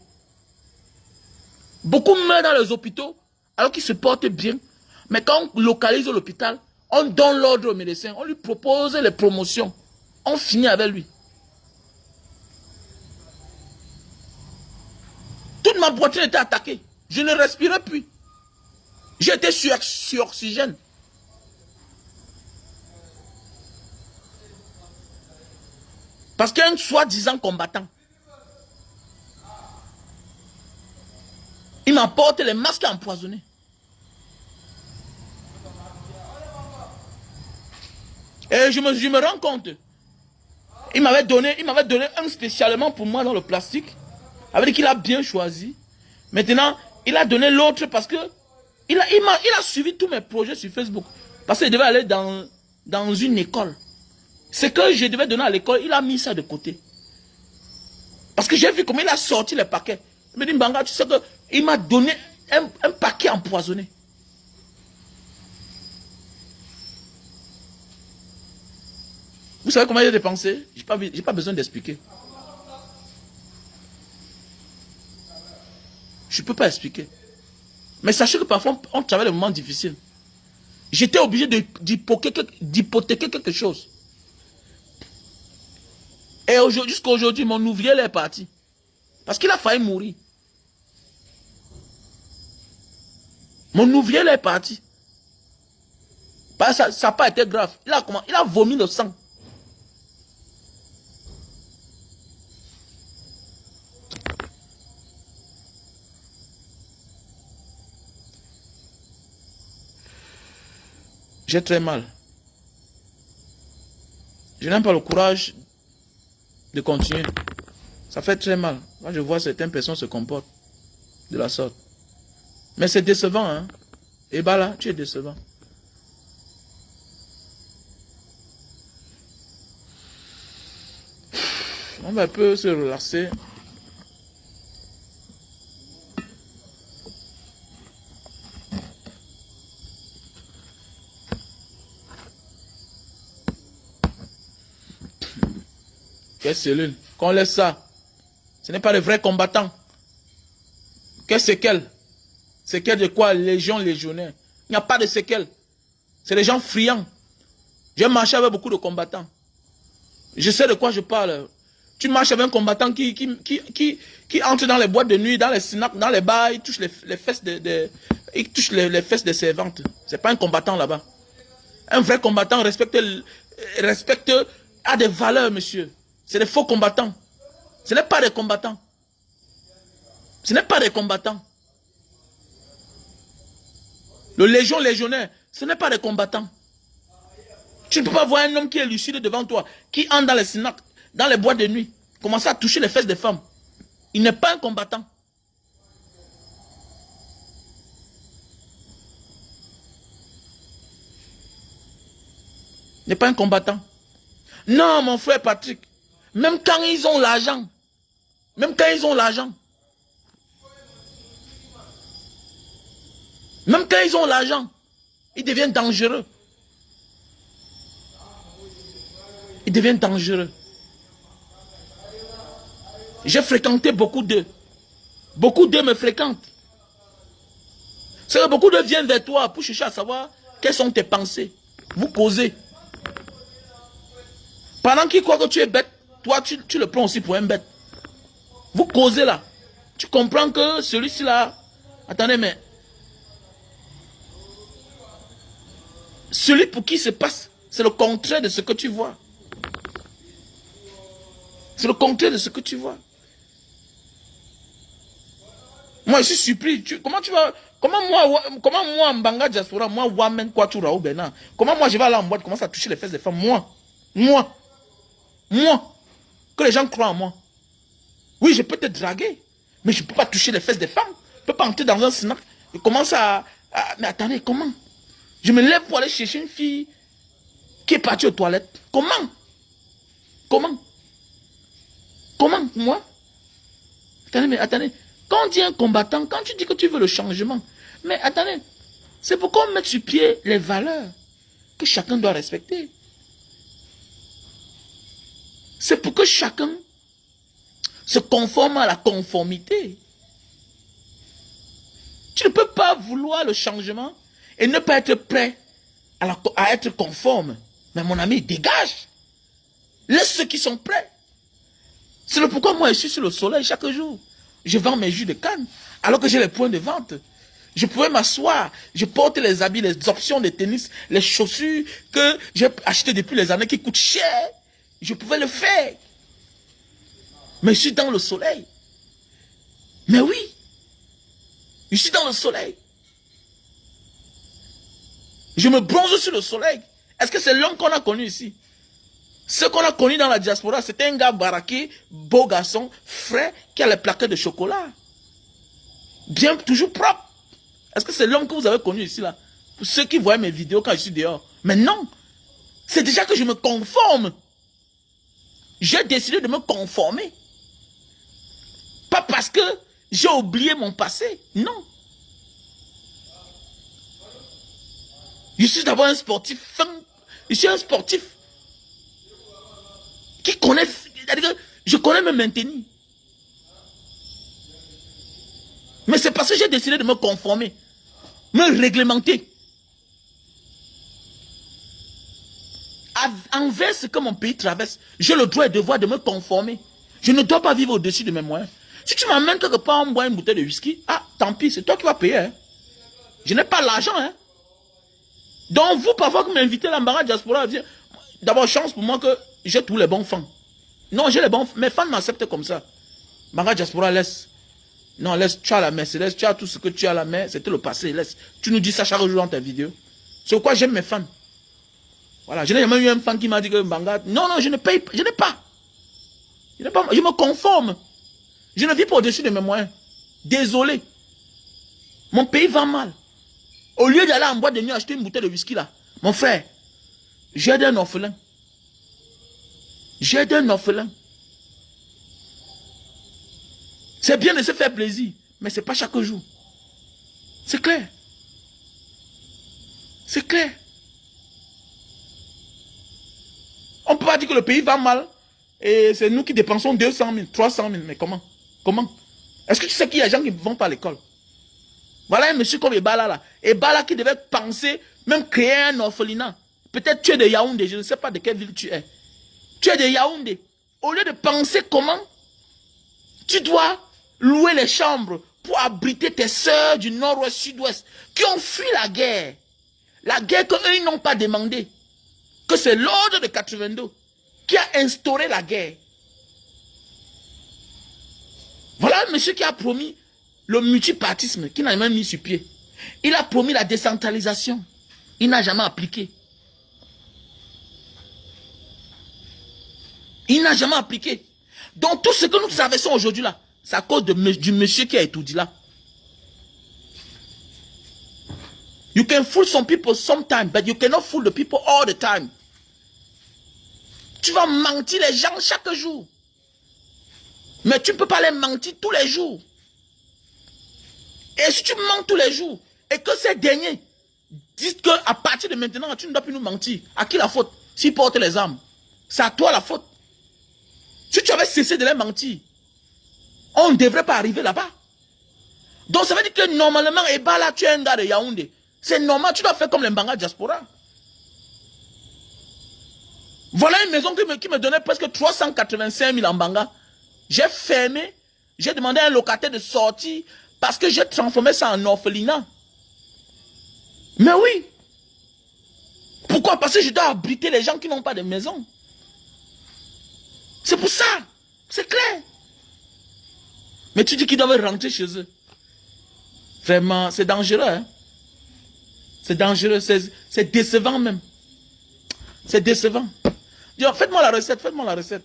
Beaucoup meurent dans les hôpitaux alors qu'ils se portent bien. Mais quand on localise l'hôpital, on donne l'ordre au médecin, on lui propose les promotions. On finit avec lui. Toute ma poitrine était attaquée. Je ne respirais plus. J'étais sur oxygène. Parce qu'un soi-disant combattant, il m'apporte les masques empoisonnés. Et je me rends compte. Il m'avait donné un spécialement pour moi dans le plastique. Avec qu'il a bien choisi. Maintenant, il a donné l'autre parce que il a suivi tous mes projets sur Facebook. Parce qu'il devait aller dans une école. Ce que je devais donner à l'école, il a mis ça de côté. Parce que j'ai vu comment il a sorti les paquets. Il me dit, Mbanga, tu sais qu'il m'a donné un paquet empoisonné. Vous savez comment il a dépensé? Je n'ai pas besoin d'expliquer. Je ne peux pas expliquer. Mais sachez que parfois, on travaille des moments difficiles. J'étais obligé d'hypothéquer quelque chose. Et jusqu'à aujourd'hui, mon ouvrier est parti. Parce qu'il a failli mourir. Mon ouvrier est parti. Ça n'a pas été grave. Il a vomi le sang. J'ai très mal. Je n'ai pas le courage de continuer. Ça fait très mal. Quand je vois certaines personnes se comportent de la sorte. Mais c'est décevant, hein. Et bah là, tu es décevant. On va un peu se relaxer. Quelle cellule? Qu'on laisse ça. Ce n'est pas de vrais combattants. Quelle séquelle? Séquelle de quoi? Légion, légionnaire. Il n'y a pas de séquelle. C'est des gens friands. J'ai marché avec beaucoup de combattants. Je sais de quoi je parle. Tu marches avec un combattant qui entre dans les boîtes de nuit, dans les snacks, dans les bars, il touche les fesses il touche les fesses des servantes. Ce n'est pas un combattant là-bas. Un vrai combattant respecte, a des valeurs, monsieur. C'est des faux combattants. Ce n'est pas des combattants. Ce n'est pas des combattants. Le légionnaire, ce n'est pas des combattants. Tu ne peux pas voir un homme qui est lucide devant toi, qui entre dans les snacks, dans les boîtes de nuit, commencer à toucher les fesses des femmes. Il n'est pas un combattant. Il n'est pas un combattant. Non, mon frère Patrick, même quand ils ont l'argent, même quand ils ont l'argent, ils deviennent dangereux. Ils deviennent dangereux. J'ai fréquenté beaucoup d'eux. Beaucoup d'eux me fréquentent. C'est que beaucoup d'eux viennent vers toi pour chercher à savoir quelles sont tes pensées. Vous causez. Pendant qu'ils croient que tu es bête, toi tu le prends aussi pour un bête. Vous causez là. Tu comprends que celui-ci là... Attendez, mais... Celui pour qui se passe, c'est le contraire de ce que tu vois. C'est le contraire de ce que tu vois. Moi, je suis surpris. Comment moi, Mbanga Diaspora, moi, Wamen Kwatura ou Bena, comment moi, je vais aller en boîte, commencer à toucher les fesses des femmes, moi. Que les gens croient en moi. je peux te draguer, mais je ne peux pas toucher les fesses des femmes. Je ne peux pas entrer dans un snack. Je commence mais attendez, comment? Je me lève pour aller chercher une fille qui est partie aux toilettes. Comment? Comment? Comment, moi? Attendez, mais attendez. Quand on dit un combattant, quand tu dis que tu veux le changement, mais attendez, c'est pourquoi on met sur pied les valeurs que chacun doit respecter. C'est pour que chacun se conforme à la conformité. Tu ne peux pas vouloir le changement et ne pas être prêt à être conforme. Mais mon ami, dégage. Laisse ceux qui sont prêts. C'est le pourquoi moi je suis sur le soleil chaque jour. Je vends mes jus de canne alors que j'ai les points de vente. Je pouvais m'asseoir, je porte les habits, les options de tennis, les chaussures que j'ai achetées depuis les années qui coûtent cher. Je pouvais le faire. Mais je suis dans le soleil. Mais oui, je suis dans le soleil. Je me bronze sur le soleil. Est-ce que c'est l'homme qu'on a connu ici? Ce qu'on a connu dans la diaspora, c'était un gars baraqué, beau garçon, frais, qui a les plaquettes de chocolat. Bien, toujours propre. Est-ce que c'est l'homme que vous avez connu ici là? Pour ceux qui voient mes vidéos quand je suis dehors. Mais non. C'est déjà que je me conforme. J'ai décidé de me conformer. Pas parce que j'ai oublié mon passé. Non. Je suis d'abord un sportif fin. Je suis un sportif qui connaît. C'est-à-dire que je connais me maintenir. Mais c'est parce que j'ai décidé de me conformer. Me réglementer. Envers ce que mon pays traverse, j'ai le droit et le devoir de me conformer. Je ne dois pas vivre au-dessus de mes moyens. Si tu m'amènes quelque part, on boit une bouteille de whisky, ah, tant pis, c'est toi qui vas payer. Hein. Je n'ai pas l'argent. Hein. Donc, vous, parfois, que m'invitez l'embarras diaspora, d'abord, chance pour moi que j'ai tous les bons fans. Non, j'ai les bons fans. Mes fans m'acceptent comme ça. Embarras diaspora, laisse. Non, laisse, tu as la Mercedes, tu as tout ce que tu as à la main, c'était le passé, laisse. Tu nous dis ça chaque jour dans ta vidéo. C'est pourquoi j'aime mes fans. Voilà, je n'ai jamais eu un fan qui m'a dit que Mbanga, non, je ne paye pas, je n'ai pas. Je me conforme. Je ne vis pas au-dessus de mes moyens. Désolé. Mon pays va mal. Au lieu d'aller en boîte de nuit acheter une bouteille de whisky là, mon frère, j'aide un orphelin. J'aide un orphelin. C'est bien de se faire plaisir, mais ce n'est pas chaque jour. C'est clair. C'est clair. On ne peut pas dire que le pays va mal et c'est nous qui dépensons 200 000, 300 000. Mais comment? Comment? Est-ce que tu sais qu'il y a des gens qui ne vont pas à l'école? Voilà un monsieur comme Ebala là. Ebala qui devait penser, même créer un orphelinat. Peut-être tu es de Yaoundé, je ne sais pas de quelle ville tu es. Tu es de Yaoundé. Au lieu de penser comment tu dois louer les chambres pour abriter tes sœurs du nord-ouest, sud-ouest, qui ont fui la guerre. La guerre qu'eux, ils n'ont pas demandé. Que c'est l'ordre de 82 qui a instauré la guerre. Voilà un monsieur qui a promis le multipartisme, qui n'a jamais mis sur pied. Il a promis la décentralisation. Il n'a jamais appliqué. Il n'a jamais appliqué. Donc tout ce que nous traversons aujourd'hui là, c'est à cause du monsieur qui a étudié là. You can fool some people sometimes, but you cannot fool the people all the time. Tu vas mentir les gens chaque jour. Mais tu ne peux pas les mentir tous les jours. Et si tu mens tous les jours, et que ces derniers disent qu'à partir de maintenant, tu ne dois plus nous mentir, à qui la faute? S'ils portent les armes, c'est à toi la faute. Si tu avais cessé de les mentir, on ne devrait pas arriver là-bas. Donc ça veut dire que normalement, Ebala, tu es un gars de Yaoundé. C'est normal, tu dois faire comme les Mbanga diaspora. Voilà une maison qui me donnait presque 385 000 en Mbanga. J'ai fermé, j'ai demandé à un locataire de sortir parce que j'ai transformé ça en orphelinat. Mais oui. Pourquoi? Parce que je dois abriter les gens qui n'ont pas de maison. C'est pour ça. C'est clair. Mais tu dis qu'ils doivent rentrer chez eux. Vraiment, c'est dangereux. Hein? C'est dangereux, c'est décevant même. C'est décevant. Dis, faites-moi la recette, faites-moi la recette.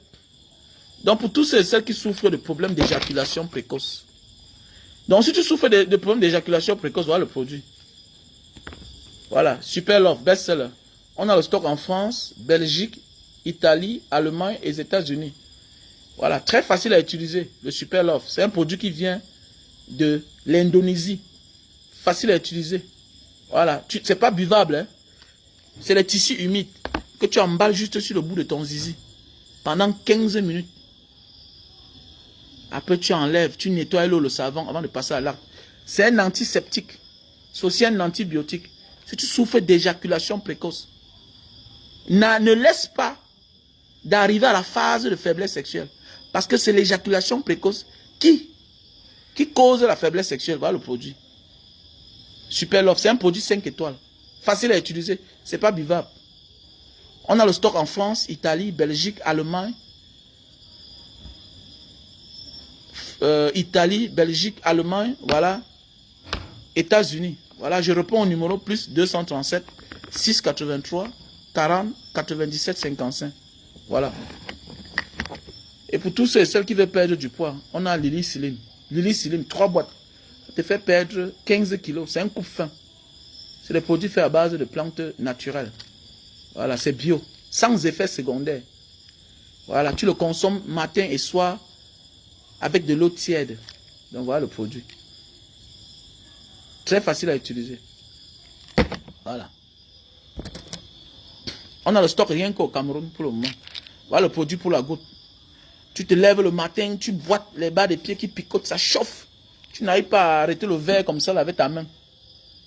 Donc, pour tous ceux et celles qui souffrent de problèmes d'éjaculation précoce. Donc, si tu souffres de problèmes d'éjaculation précoce, voilà le produit. Voilà, Super Love, best-seller. On a le stock en France, Belgique, Italie, Allemagne et les États-Unis. Voilà, très facile à utiliser, le Super Love. C'est un produit qui vient de l'Indonésie. Facile à utiliser. Voilà, c'est pas buvable, hein. C'est les tissus humides que tu emballes juste sur le bout de ton zizi pendant 15 minutes. Après, tu enlèves, tu nettoies l'eau, le savon avant de passer à l'acte. C'est un antiseptique. C'est aussi un antibiotique. Si tu souffres d'éjaculation précoce, ne laisse pas d'arriver à la phase de faiblesse sexuelle. Parce que c'est l'éjaculation précoce qui cause la faiblesse sexuelle. Voilà le produit. Super Love, c'est un produit 5 étoiles. Facile à utiliser, c'est pas buvable. On a le stock en France, Italie, Belgique, Allemagne. Italie, Belgique, Allemagne, voilà. États-Unis. Voilà, je réponds au numéro plus 237 683 40 97 55. Voilà. Et pour tous ceux et celles qui veulent perdre du poids, on a Lily Slim. Lily Slim, 3 boîtes. Ça te fait perdre 15 kilos. C'est un coupe fin. C'est des produits faits à base de plantes naturelles. Voilà, c'est bio. Sans effet secondaire. Voilà, tu le consommes matin et soir avec de l'eau tiède. Donc voilà le produit. Très facile à utiliser. Voilà. On a le stock rien qu'au Cameroun pour le moment. Voilà le produit pour la goutte. Tu te lèves le matin, tu boites les bas des pieds qui picotent, ça chauffe. Tu n'arrives pas à arrêter le verre comme ça là, avec ta main.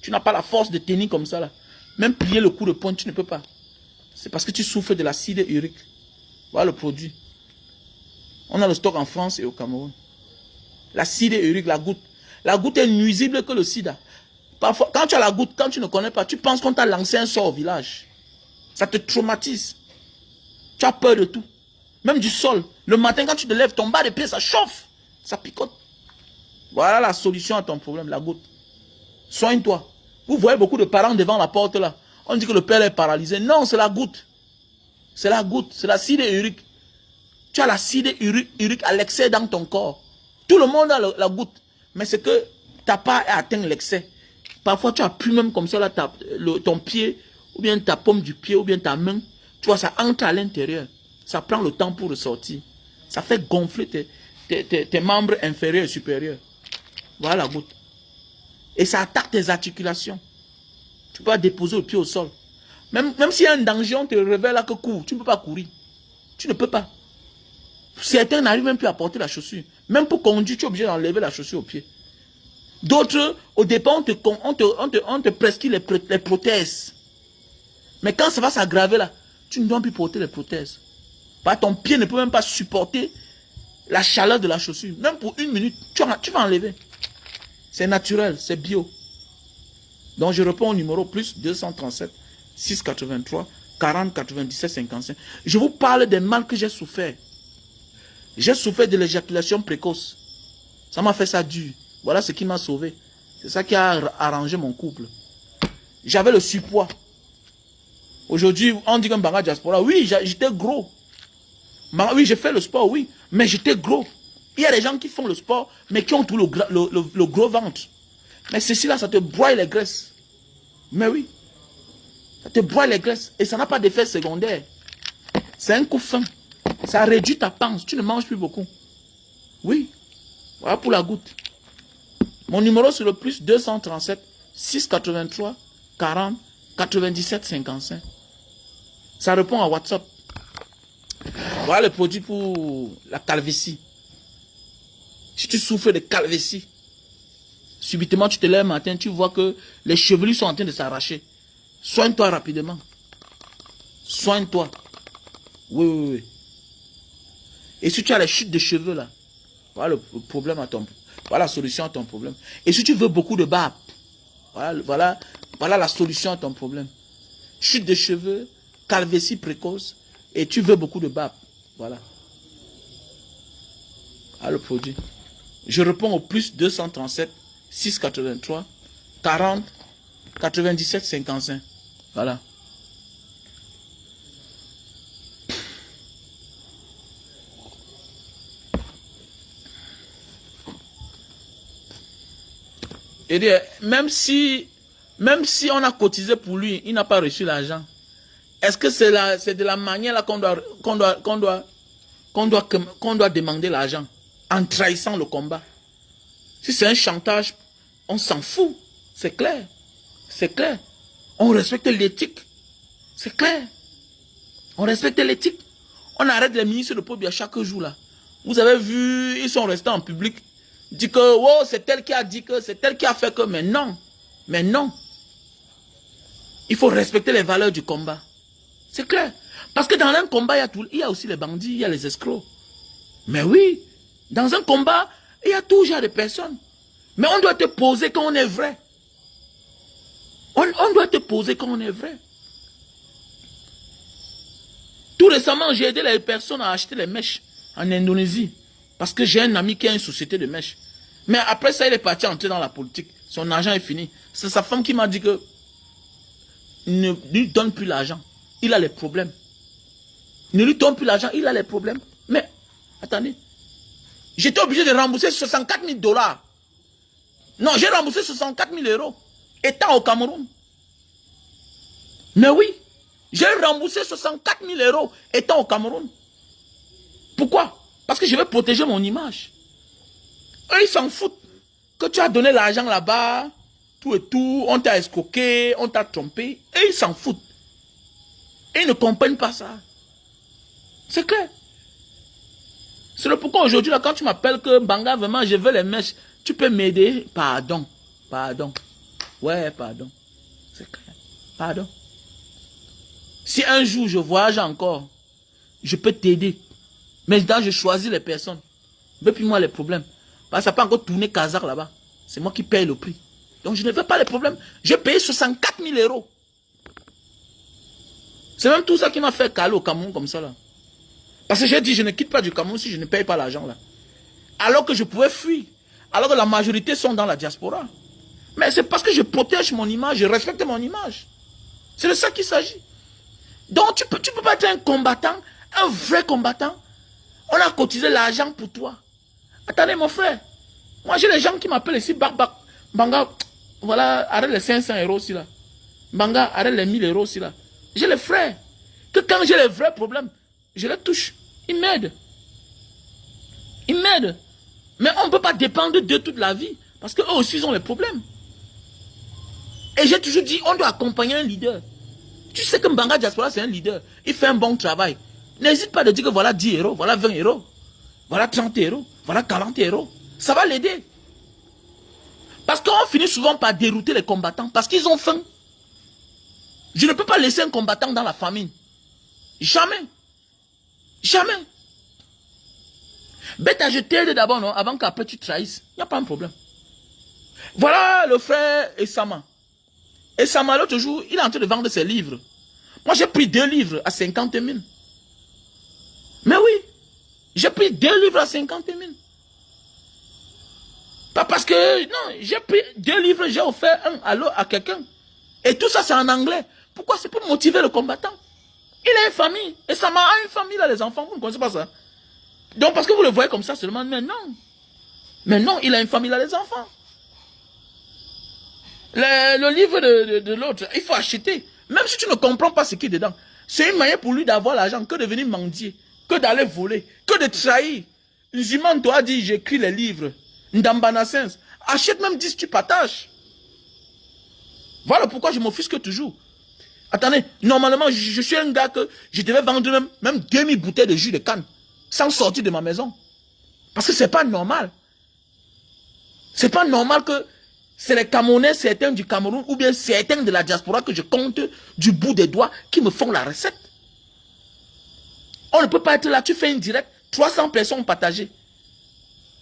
Tu n'as pas la force de tenir comme ça là. Même plier le coup de poing, tu ne peux pas. C'est parce que tu souffres de l'acide urique. Voilà le produit. On a le stock en France et au Cameroun. L'acide urique, la goutte. La goutte est nuisible que le sida. Parfois, quand tu as la goutte, quand tu ne connais pas, tu penses qu'on t'a lancé un sort au village. Ça te traumatise. Tu as peur de tout. Même du sol. Le matin, quand tu te lèves, ton bas de pied, ça chauffe. Ça picote. Voilà la solution à ton problème, la goutte. Soigne-toi. Vous voyez beaucoup de parents devant la porte là. On dit que le père est paralysé. Non, c'est la goutte. C'est la goutte. C'est l'acide urique. Tu as l'acide urique à l'excès dans ton corps. Tout le monde a la goutte. Mais c'est que tu n'as pas atteint l'excès. Parfois, tu appuies même comme ça là, ton pied, ou bien ta paume du pied, ou bien ta main. Tu vois, ça entre à l'intérieur. Ça prend le temps pour ressortir. Ça fait gonfler tes membres inférieurs et supérieurs. Voilà la goutte. Et ça attaque tes articulations. Tu peux pas déposer le pied au sol. Même s'il y a un danger, on te révèle là que cours. Tu ne peux pas courir. Tu ne peux pas. Certains n'arrivent même plus à porter la chaussure. Même pour conduire, tu es obligé d'enlever la chaussure au pied. D'autres, au départ, on te prescrit les prothèses. Mais quand ça va s'aggraver là, tu ne dois plus porter les prothèses. Ton pied ne peut même pas supporter la chaleur de la chaussure. Même pour 1 minute, tu vas enlever. C'est naturel, c'est bio. Donc je réponds au numéro plus 237 683 40 97 55. Je vous parle des mal que j'ai souffert. J'ai souffert de l'éjaculation précoce. Ça m'a fait ça dur. Voilà ce qui m'a sauvé. C'est ça qui a arrangé mon couple. J'avais le surpoids. Aujourd'hui, on dit qu'un Banga Diaspora, oui, j'étais gros. Oui, j'ai fait le sport, oui, mais j'étais gros. Il y a des gens qui font le sport, mais qui ont tout le gros ventre. Mais ceci là, ça te broie les graisses. Mais oui, ça te broie les graisses. Et ça n'a pas d'effet secondaire. C'est un coup fin. Ça réduit ta panse. Tu ne manges plus beaucoup. Oui. Voilà pour la goutte. Mon numéro c'est le plus 237 683 40 97 55. Ça répond à WhatsApp. Voilà le produit pour la calvitie. Si tu souffres de calvitie, subitement tu te lèves le matin, tu vois que les chevelus sont en train de s'arracher. Soigne-toi rapidement. Soigne-toi. Oui, oui, oui. Et si tu as les chutes de cheveux là, voilà le problème voilà la solution à ton problème. Et si tu veux beaucoup de barbe, voilà la solution à ton problème. Chute de cheveux, calvitie précoce, et tu veux beaucoup de barbe. Voilà. Voilà le produit. Je réponds au plus 237 683 40 97 55. Voilà. Et dire, même si on a cotisé pour lui, il n'a pas reçu l'argent. Est-ce que c'est de la manière là qu'on doit demander l'argent en trahissant le combat? Si c'est un chantage, on s'en fout. C'est clair. C'est clair. On respecte l'éthique. C'est clair. On respecte l'éthique. On arrête les ministres de Pobia chaque jour là. Vous avez vu, ils sont restés en public. Dit que oh, c'est tel qui a dit que, c'est tel qui a fait que, mais non. Mais non. Il faut respecter les valeurs du combat. C'est clair. Parce que dans un combat, il y a aussi les bandits, il y a les escrocs. Mais oui, dans un combat, il y a toujours des personnes. Mais on doit te poser quand on est vrai. On doit te poser quand on est vrai. Tout récemment, j'ai aidé les personnes à acheter les mèches en Indonésie. Parce que j'ai un ami qui a une société de mèches. Mais après ça, il est parti entrer dans la politique. Son argent est fini. C'est sa femme qui m'a dit que ne lui donne plus l'argent. Il a les problèmes. Ne lui donne plus l'argent, il a les problèmes. Mais, attendez. J'étais obligé de rembourser 64 000 $. Non, j'ai remboursé 64 000 €. Étant au Cameroun. Mais oui. J'ai remboursé 64 000 € étant au Cameroun. Pourquoi? Parce que je veux protéger mon image. Eux, ils s'en foutent. Que tu as donné l'argent là-bas, tout et tout, on t'a escroqué, on t'a trompé. Et ils s'en foutent. Et ils ne comprennent pas ça. C'est clair. C'est le pourquoi aujourd'hui, quand tu m'appelles que Banga, vraiment, je veux les mèches, tu peux m'aider? Pardon. Pardon. Ouais, pardon. C'est clair. Pardon. Si un jour je voyage encore, je peux t'aider. Mais là, je choisis les personnes. Depuis moi les problèmes. Parce que ça peut encore tourner Kazakh là-bas. C'est moi qui paye le prix. Donc je ne veux pas les problèmes. J'ai payé 64 000 €. C'est même tout ça qui m'a fait caler au Cameroun comme ça là. Parce que j'ai dit je ne quitte pas du Cameroun si je ne paye pas l'argent là. Alors que je pouvais fuir. Alors que la majorité sont dans la diaspora. Mais c'est parce que je protège mon image, je respecte mon image. C'est de ça qu'il s'agit. Donc tu peux pas être un combattant, un vrai combattant. On a cotisé l'argent pour toi. Attendez mon frère. Moi j'ai les gens qui m'appellent ici, Banga, voilà, arrête les 500 € aussi là. Banga, arrête les 1000 € aussi là. J'ai les frères. Que quand j'ai les vrais problèmes, je les touche. Ils m'aident. Ils m'aident. Mais on ne peut pas dépendre d'eux toute la vie. Parce qu'eux aussi ils ont les problèmes. Et j'ai toujours dit, on doit accompagner un leader. Tu sais que Mbanga Diaspora, c'est un leader. Il fait un bon travail. N'hésite pas de dire que voilà 10 €, voilà 20 €, voilà 30 €, voilà 40 €. Ça va l'aider. Parce qu'on finit souvent par dérouter les combattants. Parce qu'ils ont faim. Je ne peux pas laisser un combattant dans la famine. Jamais. Jamais. Bête, je t'aide d'abord, non, avant qu'après tu trahisses. Il n'y a pas un problème. Voilà le frère Essama. Essama, l'autre jour, il est en train de vendre ses livres. Moi, j'ai pris 2 livres à 50 000. Mais oui, j'ai pris 2 livres à 50 000. Pas parce que, non, j'ai pris 2 livres, j'ai offert un à quelqu'un. Et tout ça, c'est en anglais. Pourquoi? C'est pour motiver le combattant. Il a une famille. Essama a une famille, là, les enfants. Vous ne connaissez pas ça? Donc, parce que vous le voyez comme ça seulement, mais non. Mais non, il a une famille, là, les enfants. Le livre de l'autre, il faut acheter. Même si tu ne comprends pas ce qui est dedans. C'est une manière pour lui d'avoir l'argent, que de venir mendier, que d'aller voler, que de trahir. Nziman doit dire, j'écris les livres. Ndambana Sens. Achète même 10, tu partages. Voilà pourquoi je m'offusque toujours. Attendez, normalement, je suis un gars que je devais vendre même 2000 bouteilles de jus de canne, sans sortir de ma maison. Parce que c'est pas normal. C'est pas normal que c'est les Camerounais, certains du Cameroun, ou bien certains de la diaspora que je compte du bout des doigts qui me font la recette. On ne peut pas être là, tu fais une directe, 300 personnes partagées.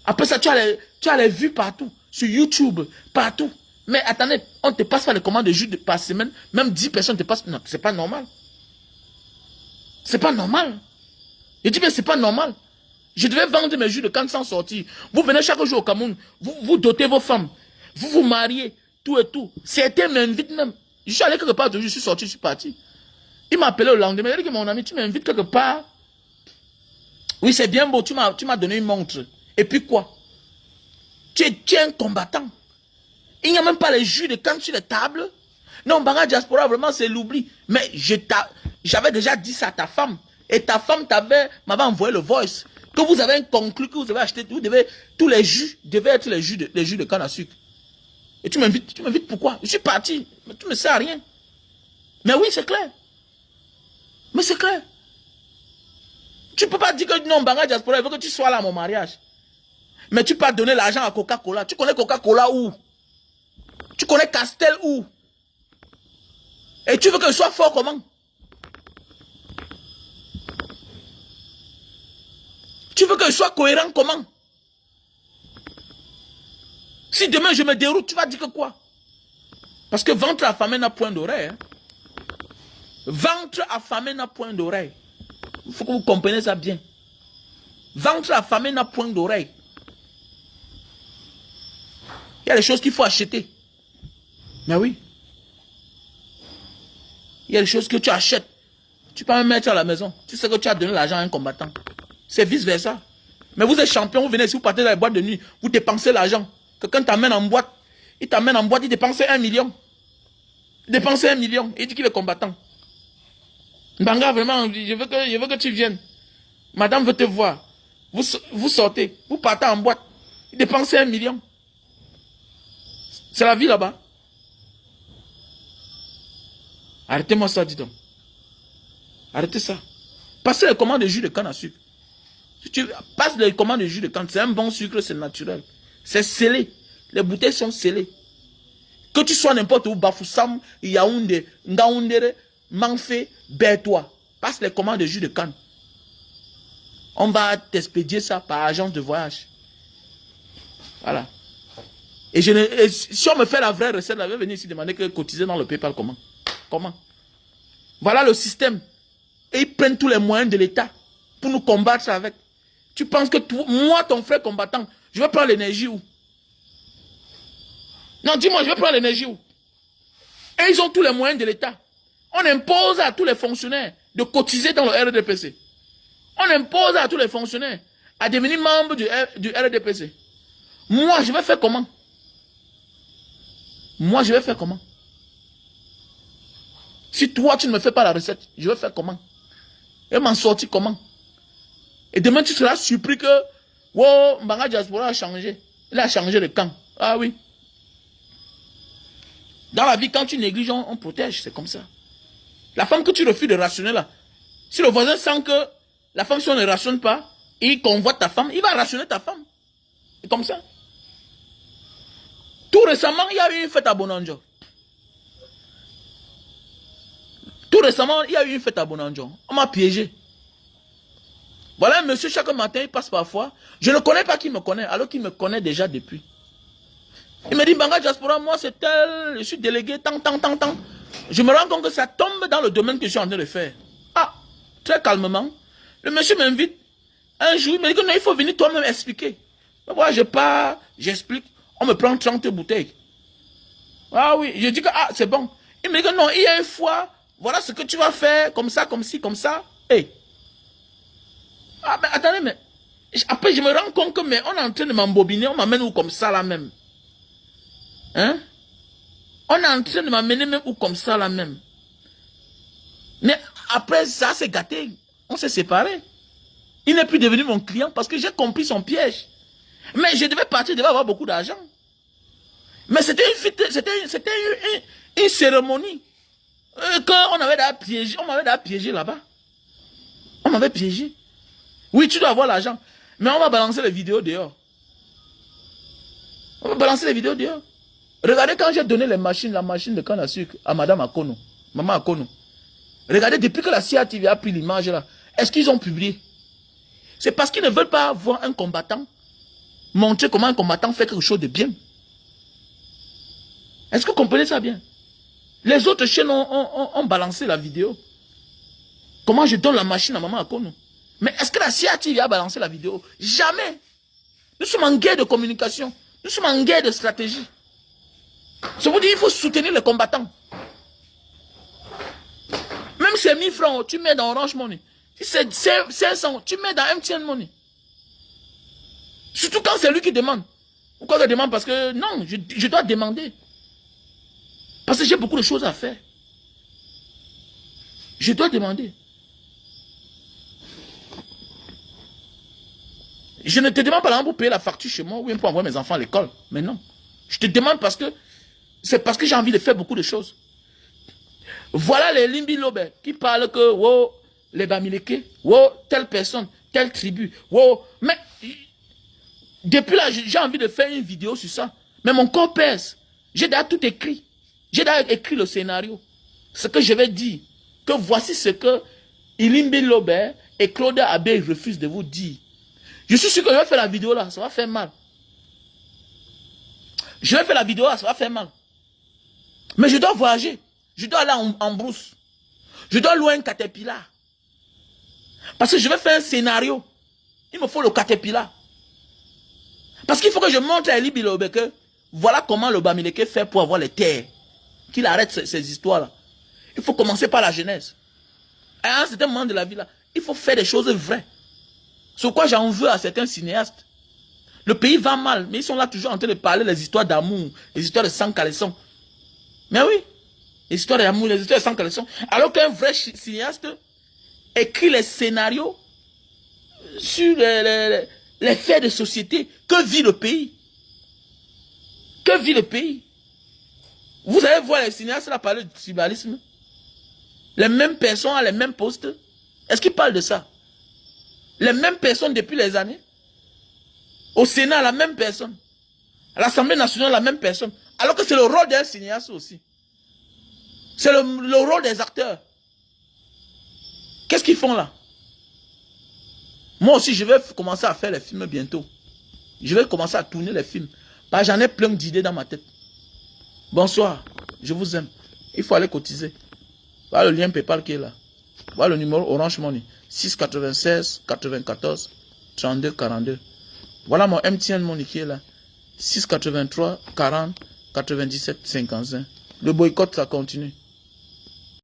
Après ça, tu as les vues partout, sur YouTube, partout. Mais attendez, on ne te passe pas les commandes de jus par semaine, même 10 personnes te passent. Non, c'est pas normal. C'est pas normal. Je dis bien, c'est pas normal. Je devais vendre mes jus de canne sans sortir. Vous venez chaque jour au Cameroun, vous dotez vos femmes. Vous vous mariez, tout et tout. Certains m'invitent même. Je suis allé quelque part, je suis sorti, je suis parti. Il m'a appelé le lendemain. Il a dit que mon ami, tu m'invites quelque part. Oui, c'est bien beau, tu m'as donné une montre. Et puis quoi? Tu es un combattant. Il n'y a même pas les jus de canne sur les tables. Non, Mbanga Diaspora, vraiment, c'est l'oubli. Mais j'avais déjà dit ça à ta femme. Et ta femme m'avait envoyé le voice. Que vous avez conclu, que vous avez acheté, tous les jus devaient être les jus de canne à sucre. Et tu m'invites pourquoi? Je suis parti. Mais tu ne me sers à rien. Mais oui, c'est clair. Mais c'est clair. Tu ne peux pas dire que non, Mbanga Diaspora, il veut que tu sois là à mon mariage. Mais tu peux pas donner l'argent à Coca-Cola. Tu connais Coca-Cola où? Tu connais Castel où? Et tu veux que je sois fort comment? Tu veux que je sois cohérent comment? Si demain je me déroute, tu vas dire que quoi? Parce que ventre affamé n'a point d'oreille. Hein? Ventre affamé n'a point d'oreille. Il faut que vous compreniez ça bien. Ventre affamé n'a point d'oreille. Il y a des choses qu'il faut acheter. Mais oui. Il y a des choses que tu achètes. Tu peux même mettre à la maison. Tu sais que tu as donné l'argent à un combattant. C'est vice-versa. Mais vous êtes champion, vous venez ici, vous partez dans les boîtes de nuit, vous dépensez l'argent. Quelqu'un t'amène en boîte, il t'amène en boîte, il dépense 1 million. Il dépense 1 million, il dit qu'il est combattant. Mbanga, vraiment, je veux que tu viennes. Madame veut te voir. Vous sortez, vous partez en boîte, il dépense 1 million. C'est la vie là-bas. Arrêtez-moi ça, dis donc. Arrêtez ça. Passez les commandes de jus de canne à sucre. Si tu passes les commandes de jus de canne, c'est un bon sucre, c'est naturel. C'est scellé. Les bouteilles sont scellées. Que tu sois n'importe où, Bafoussam, Yaoundé, Ngaoundéré, Manfé, Bertois. Passe les commandes de jus de canne. On va t'expédier ça par agence de voyage. Voilà. Et si on me fait la vraie recette, je vais venir ici demander que cotiser dans le PayPal, comment? Comment? Voilà le système. Et ils prennent tous les moyens de l'État pour nous combattre avec. Tu penses que moi, ton frère combattant, je vais prendre l'énergie où? Non, dis-moi, je vais prendre l'énergie où? Et ils ont tous les moyens de l'État. On impose à tous les fonctionnaires de cotiser dans le RDPC. On impose à tous les fonctionnaires à devenir membres du RDPC. Moi, je vais faire comment? Moi, je vais faire comment? Si toi, tu ne me fais pas la recette, je vais faire comment? Et m'en sortir comment? Et demain, tu seras surpris que wow, Mbanga Diaspora a changé. Il a changé de camp. Ah oui. Dans la vie, quand tu négliges, on protège. C'est comme ça. La femme que tu refuses de rationner là, si le voisin sent que la femme, si on ne rationne pas, il convoite ta femme, il va rationner ta femme. C'est comme ça. Tout récemment, il y a eu une fête à Bonanjo. Tout récemment, il y a eu une fête à Bonanjo. On m'a piégé. Voilà un monsieur, chaque matin, il passe parfois. Je ne connais pas qui me connaît, alors qu'il me connaît déjà depuis. Il me dit, Mbanga Diaspora, moi c'est tel, je suis délégué, tant. Je me rends compte que ça tombe dans le domaine que je suis en train de faire. Ah, très calmement. Le monsieur m'invite. Un jour, il me dit que non, il faut venir toi-même expliquer. Moi, je pars, j'explique. On me prend 30 bouteilles. Ah oui, je dis que ah, c'est bon. Il me dit que non, il y a une fois, voilà ce que tu vas faire, comme ça, comme ci, comme ça. Hey. Ah, mais attendez, mais. Après, je me rends compte que, mais on est en train de m'embobiner, on m'amène où comme ça là même. Hein? On est en train de m'amener même où comme ça là même. Mais après ça, c'est gâté. On s'est séparés. Il n'est plus devenu mon client parce que j'ai compris son piège. Mais je devais partir, je devais avoir beaucoup d'argent. Mais c'était une cérémonie. Quand on m'avait piégé là-bas. On m'avait piégé. Oui, tu dois avoir l'argent. Mais on va balancer les vidéos dehors. On va balancer les vidéos dehors. Regardez quand j'ai donné la machine de canne à sucre à Madame Akono, Maman Akono. Regardez, depuis que la CIA TV a pris l'image là, est-ce qu'ils ont publié? C'est parce qu'ils ne veulent pas voir un combattant montrer comment un combattant fait quelque chose de bien. Est-ce que vous comprenez ça bien? Les autres chaînes ont balancé la vidéo. Comment je donne la machine à Maman Akono? Mais est-ce que la CIA TV a balancé la vidéo? Jamais. Nous sommes en guerre de communication. Nous sommes en guerre de stratégie. Ça veut dire qu'il faut soutenir les combattants. Même si c'est 1000 francs, tu mets dans Orange Money. Si c'est 500, tu mets dans MTN Money. Surtout quand c'est lui qui demande. Pourquoi je demande? Parce que non, je dois demander. Parce que j'ai beaucoup de choses à faire. Je dois demander. Je ne te demande pas pour payer la facture chez moi ou bien pour envoyer mes enfants à l'école. Mais non. Je te demande parce que c'est parce que j'ai envie de faire beaucoup de choses. Voilà les Limbi Lobe qui parlent que wow, les Bamileke, wow, telle personne, telle tribu, wow. Mais depuis là, j'ai envie de faire une vidéo sur ça. Mais mon corps pèse. J'ai déjà tout écrit. J'ai déjà écrit le scénario. Ce que je vais dire. Que voici ce que Ilimbi Lobe et Claude Abbé refusent de vous dire. Je suis sûr que je vais faire la vidéo là, ça va faire mal. Je vais faire la vidéo là, ça va faire mal. Mais je dois voyager. Je dois aller en brousse. Je dois louer un caterpillar. Parce que je vais faire un scénario. Il me faut le caterpillar. Parce qu'il faut que je montre à Eli Bilobe que voilà comment le Bamileke fait pour avoir les terres. Qu'il arrête ces histoires-là. Il faut commencer par la genèse. À un certain moment de la vie là, il faut faire des choses vraies. Sur quoi j'en veux à certains cinéastes. Le pays va mal, mais ils sont là toujours en train de parler des histoires d'amour, des histoires de sang caleçon. Mais oui, les histoires d'amour, les histoires de sang caleçon. Alors qu'un vrai cinéaste écrit les scénarios sur les faits de société. Que vit le pays? Que vit le pays? Vous allez voir les cinéastes là parler du tribalisme. Les mêmes personnes à les mêmes postes. Est-ce qu'ils parlent de ça? Les mêmes personnes depuis les années. Au Sénat, la même personne. À l'Assemblée nationale, la même personne. Alors que c'est le rôle d'un cinéaste aussi. C'est le rôle des acteurs. Qu'est-ce qu'ils font là? Moi aussi, je vais commencer à faire les films bientôt. Je vais commencer à tourner les films. Parce que j'en ai plein d'idées dans ma tête. Bonsoir, je vous aime. Il faut aller cotiser. Voilà le lien PayPal qui est là. Voilà le numéro Orange Money. 696 94 32 42. Voilà mon MTN Money qui est là. 683 40 97 55. Le boycott, ça continue.